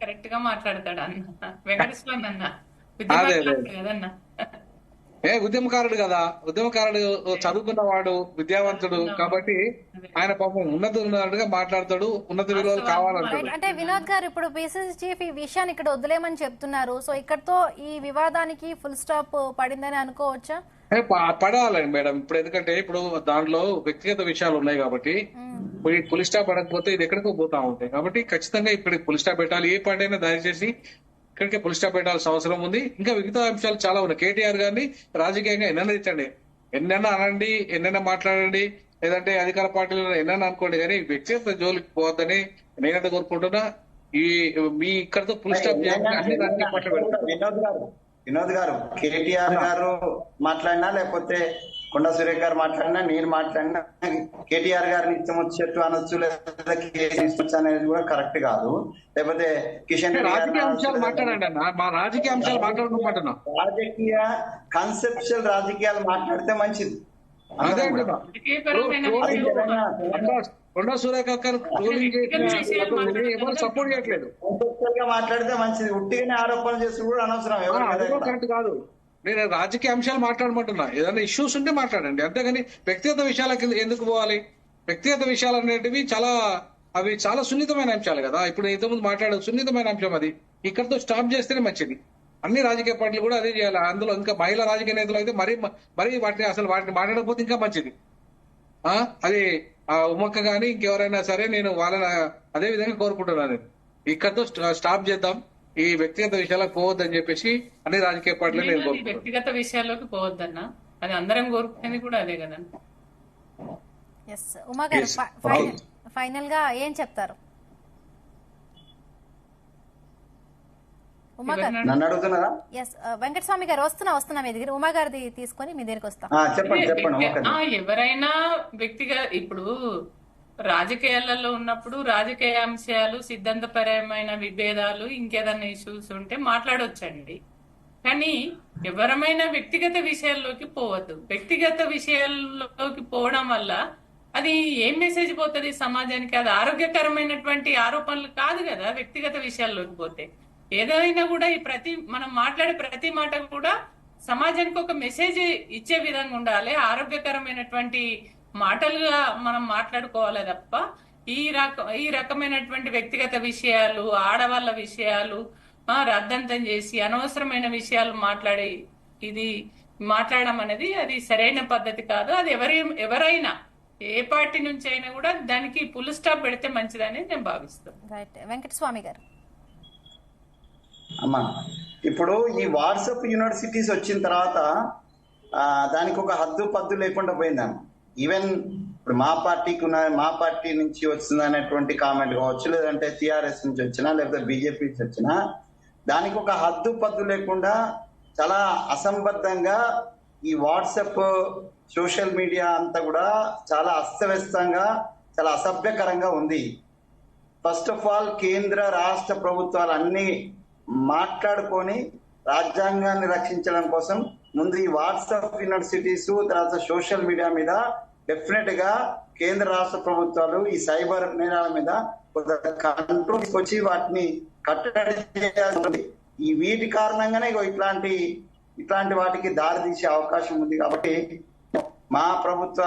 కరెక్ట్ గా మాట్లాడతాడు అన్న వెంకటస్వామి అన్న. ఉద్యమకారుడు కదా, ఉద్యమకారుడు చదువుకున్నవాడు, విద్యావంతుడు, కాబట్టి ఆయన పాపం ఉన్నతుగా మాట్లాడతాడు, ఉన్నత విలువలు కావాలంటాడు. అంటే వినోద్ గారు ఇప్పుడు పిసిసి చీఫ్ ఈ విషయాన్ని ఇక్కడ వదిలేమని చెప్తున్నారు. సో ఇక్కడతో ఈ వివాదానికి ఫుల్ స్టాప్ పడిందని అనుకోవచ్చా? పడాలండి మేడం. ఇప్పుడు ఎందుకంటే ఇప్పుడు దాంట్లో వ్యక్తిగత విషయాలు ఉన్నాయి కాబట్టి పులి స్టాప్ పడకపోతే ఇది ఎక్కడికో పోతా ఉంటాయి. కాబట్టి ఖచ్చితంగా ఇప్పుడు పులి స్టాప్ పెట్టాలి. ఏ పార్టీ అయినా దయచేసి ఇక్కడికే పులి స్టాప్ పెట్టాల్సిన అవసరం ఉంది. ఇంకా మిగతా అంశాలు చాలా ఉన్నాయి. కేటీఆర్ గారిని రాజకీయంగా ఎన్నైనా తెచ్చండి, ఎన్నైనా అనండి, ఎన్నైనా మాట్లాడండి, లేదంటే అధికార పార్టీలో ఎన్నైనా అనుకోండి, కానీ వ్యక్తిగత జోలికి పోవద్దని నేనైతే కోరుకుంటున్నా. మీ ఇక్కడతో పులి స్టాప్ చేయాలని అన్ని రాజకీయ పార్టీలు పెడతారు. వినోద్ గారు, కేటీఆర్ గారు మాట్లాడినా, లేకపోతే కొండా సురేఖ గారు మాట్లాడినా, నేను మాట్లాడినా కేటీఆర్ గారిని ఇష్టం వచ్చేట్టు అనొచ్చు, లేదా కేసు ఇష్టం అనేది కూడా కరెక్ట్ కాదు. లేకపోతే కిషన్ రెడ్డి రాజకీయ అంశాలు మాట్లాడండి అన్న, మా రాజకీయ అంశాలు మాట్లాడుకుంటున్నాం. రాజకీయ కాన్సెప్చువల్ రాజకీయాలు మాట్లాడితే మంచిది. అదే కొండా సురేఖ గారు ఎవరు సపోర్ట్ చేయట్లేదు, మాట్లాడితే మంచిది. ఉట్టిగానే ఆరోపణలు చేసి కూడా అనవసరం, కరెక్ట్ కాదు. నేను రాజకీయ అంశాలు మాట్లాడమంటున్నా. ఏదైనా ఇష్యూస్ ఉంటే మాట్లాడండి, అంతేగాని వ్యక్తిగత విషయాలకి ఎందుకు పోవాలి? వ్యక్తిగత విషయాలు అనేటివి అవి చాలా సున్నితమైన అంశాలు కదా. ఇప్పుడు ఇంతకుముందు మాట్లాడే సున్నితమైన అంశం అది ఇక్కడతో స్టాప్ చేస్తేనే మంచిది. అన్ని రాజకీయ పార్టీలు కూడా అదే చేయాలి. అందులో ఇంకా మహిళా రాజకీయ నేతలు అయితే మరీ వాటిని మాట్లాడకపోతే ఇంకా మంచిది. అది ఉమ్మక్క గానీ ఇంకెవరైనా సరే నేను వాళ్ళని అదే విధంగా కోరుకుంటున్నాను. ఇక్కడతో స్టాప్ చేద్దాం, ఈ వ్యక్తిగత విషయాలకు పోవద్దని చెప్పేసి అన్ని రాజకీయ పార్టీలు నేను కోరుకుంటున్నాను. వ్యక్తిగత విషయాల్లోకి పోవద్దన్నా, అది అందరం కోరుకునేది కూడా అదే కదా. ఉమా గారు ఫైనల్ గా ఏం చెప్తారు? ఉమా గారు నన్ను అడుగుతున్నారా? వెంకటస్వామి గారు వస్తున్నా మీ దగ్గర, ఉమా గారిది తీసుకొని మీ దగ్గరికి వస్తాం. ఎవరైనా వ్యక్తిగా ఇప్పుడు రాజకీయాలలో ఉన్నప్పుడు రాజకీయ అంశాలు, సిద్ధాంతపరమైన విభేదాలు, ఇంకేదన్నా ఇష్యూస్ ఉంటే మాట్లాడొచ్చండి. కానీ ఎవరమైనా వ్యక్తిగత విషయాల్లోకి పోవద్దు. వ్యక్తిగత విషయాల్లోకి పోవడం వల్ల అది ఏం మెసేజ్ పోతుంది సమాజానికి? అది ఆరోగ్యకరమైనటువంటి ఆరోపణలు కాదు కదా. వ్యక్తిగత విషయాల్లోకి పోతే ఏదైనా కూడా మనం మాట్లాడే ప్రతి మాట కూడా సమాజానికి ఒక మెసేజ్ ఇచ్చే విధంగా ఉండాలి. ఆరోగ్యకరమైనటువంటి మాటలుగా మనం మాట్లాడుకోవాలి తప్ప ఈ రకమైనటువంటి వ్యక్తిగత విషయాలు, ఆడవాళ్ళ విషయాలు రద్దంతం చేసి అనవసరమైన విషయాలు మాట్లాడడం అనేది అది సరైన పద్ధతి కాదు. అది ఎవరైనా ఏ పార్టీ నుంచి అయినా కూడా దానికి ఫుల్ స్టాప్ పెడితే మంచిదని నేను భావిస్తాను. వెంకటస్వామి గారు, అమ్మా ఇప్పుడు ఈ వాట్సాప్ యూనివర్సిటీస్ వచ్చిన తర్వాత దానికి ఒక హద్దు పద్దు లేకుండా పోయిందమ్మ. ఈవెన్ ఇప్పుడు మా పార్టీ నుంచి వస్తుంది అనేటువంటి కామెంట్ కావచ్చు, లేదంటే టిఆర్ఎస్ నుంచి వచ్చినా, లేకపోతే బీజేపీ నుంచి వచ్చినా, దానికి ఒక హద్దు పద్దు లేకుండా చాలా అసంబద్ధంగా ఈ వాట్సాప్ సోషల్ మీడియా అంతా కూడా చాలా అస్తవ్యస్తంగా, చాలా అసభ్యకరంగా ఉంది. ఫస్ట్ ఆఫ్ ఆల్ కేంద్ర రాష్ట్ర ప్రభుత్వాలు అన్ని మాట్లాడుకొని రాజ్యాంగాన్ని రక్షించడం కోసం ముందు ఈ వాట్సాప్ యూనివర్సిటీస్, తర్వాత సోషల్ మీడియా మీద డెఫినెట్ గా కేంద్ర రాష్ట్ర ప్రభుత్వాలు ఈ సైబర్ నేరాల మీద కంట్రోల్ తీసుకొచ్చి వాటిని కట్టడి చేయాల్సి ఈ వీటి కారణంగానే ఇట్లాంటి వాటికి దారి తీసే అవకాశం ఉంది. కాబట్టి మా ప్రభుత్వ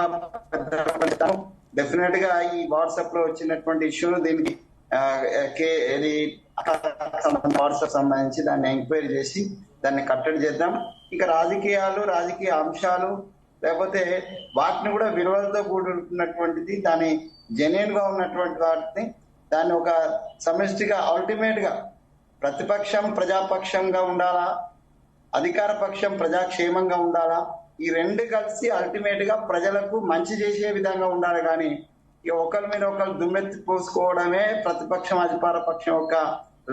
డెఫినెట్ గా ఈ వాట్సాప్ లో వచ్చినటువంటి ఇష్యూను దీనికి వాట్సాప్ సంబంధించి దాన్ని ఎంక్వైరీ చేసి దాన్ని కట్టడి చేద్దాం. ఇక రాజకీయ అంశాలు లేకపోతే వాటిని కూడా విలువలతో కూడుకున్నటువంటిది, దాని జెన్యూన్ గా ఉన్నటువంటి వాటిని దాన్ని ఒక సమిష్టిగా అల్టిమేట్ గా ప్రతిపక్షం ప్రజాపక్షంగా ఉండాలా, అధికార పక్షం ప్రజాక్షేమంగా ఉండాలా, ఈ రెండు కలిసి అల్టిమేట్ గా ప్రజలకు మంచి చేసే విధంగా ఉండాలి. కానీ ఇక ఒకరి మీద ఒకరు దుమ్మెత్తి పోసుకోవడమే ప్రతిపక్షం అధికార పక్షం యొక్క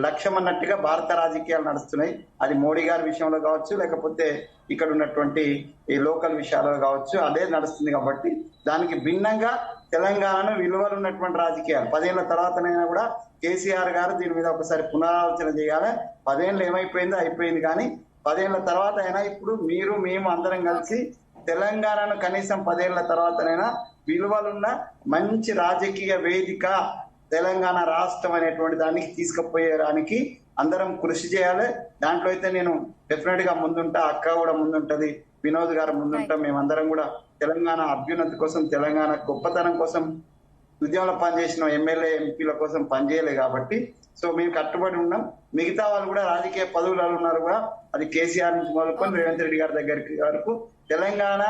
లక్ష్యం అన్నట్టుగా భారత రాజకీయాలు నడుస్తున్నాయి. అది మోడీ గారి విషయంలో కావచ్చు, లేకపోతే ఇక్కడ ఉన్నటువంటి ఈ లోకల్ విషయాల్లో కావచ్చు, అదే నడుస్తుంది. కాబట్టి దానికి భిన్నంగా తెలంగాణను విలువలు ఉన్నటువంటి రాజకీయాలు 10 ఏళ్ల తర్వాతనైనా కూడా కేసీఆర్ గారు దీని మీద ఒకసారి పునరాలోచన చేయాలి. 10 ఏళ్ళు ఏమైపోయిందో అయిపోయింది, కానీ 10 ఏళ్ల తర్వాత అయినా ఇప్పుడు మేము అందరం కలిసి తెలంగాణను కనీసం 10 ఏళ్ల తర్వాతనైనా విలువలున్న మంచి రాజకీయ వేదిక తెలంగాణ రాష్ట్రం అనేటువంటి దానికి తీసుకుపోయేదానికి అందరం కృషి చేయాలి. దాంట్లో అయితే నేను డెఫినెట్ గా ముందుంటా, అక్క కూడా ముందుంటది, వినోద్ గారు ముందుంటాం. మేమందరం కూడా తెలంగాణ అభ్యున్నతి కోసం, తెలంగాణ గొప్పతనం కోసం ఉద్యమంలో పనిచేసిన ఎమ్మెల్యే ఎంపీల కోసం పనిచేయలే. కాబట్టి సో మేము కట్టుబడి ఉన్నాం. మిగతా వాళ్ళు కూడా రాజకీయ పదవులలో ఉన్నారు కూడా, అది కేసీఆర్ నుంచి మొదలుకొని రేవంత్ రెడ్డి గారి దగ్గరికి వరకు తెలంగాణ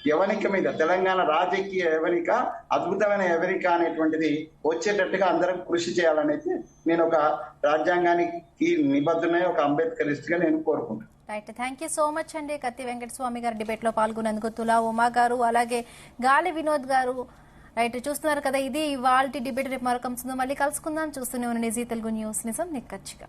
యవనిక మీద, తెలంగాణ రాజకీయ యవనిక అద్భుతమైన యవనిక అనేటువంటిది వచ్చేటట్టుగా అందరం కృషి చేయాలనేది నేను ఒక రాజ్యాంగానికి నిబద్ధున్న ఒక అంబేద్కరిస్ట్ గా నేను కోరుకుంటున్నాను. Right, thank you so much అండి. కత్తి వెంకటస్వామి గారు డిబేట్ లో పాల్గొన్నందుకు, తులా ఉమా గారు, అలాగే గాలి వినోద్ గారు. రైట్, చూస్తున్నారు కదా, ఇది ఇవాల్టి డిబేట్. రేపు మరొక మళ్ళీ కలుసుకుందాం. చూస్తూనే ఉన్న నిజీ తెలుగు న్యూస్, నిజం నిక్కచ్చిగా.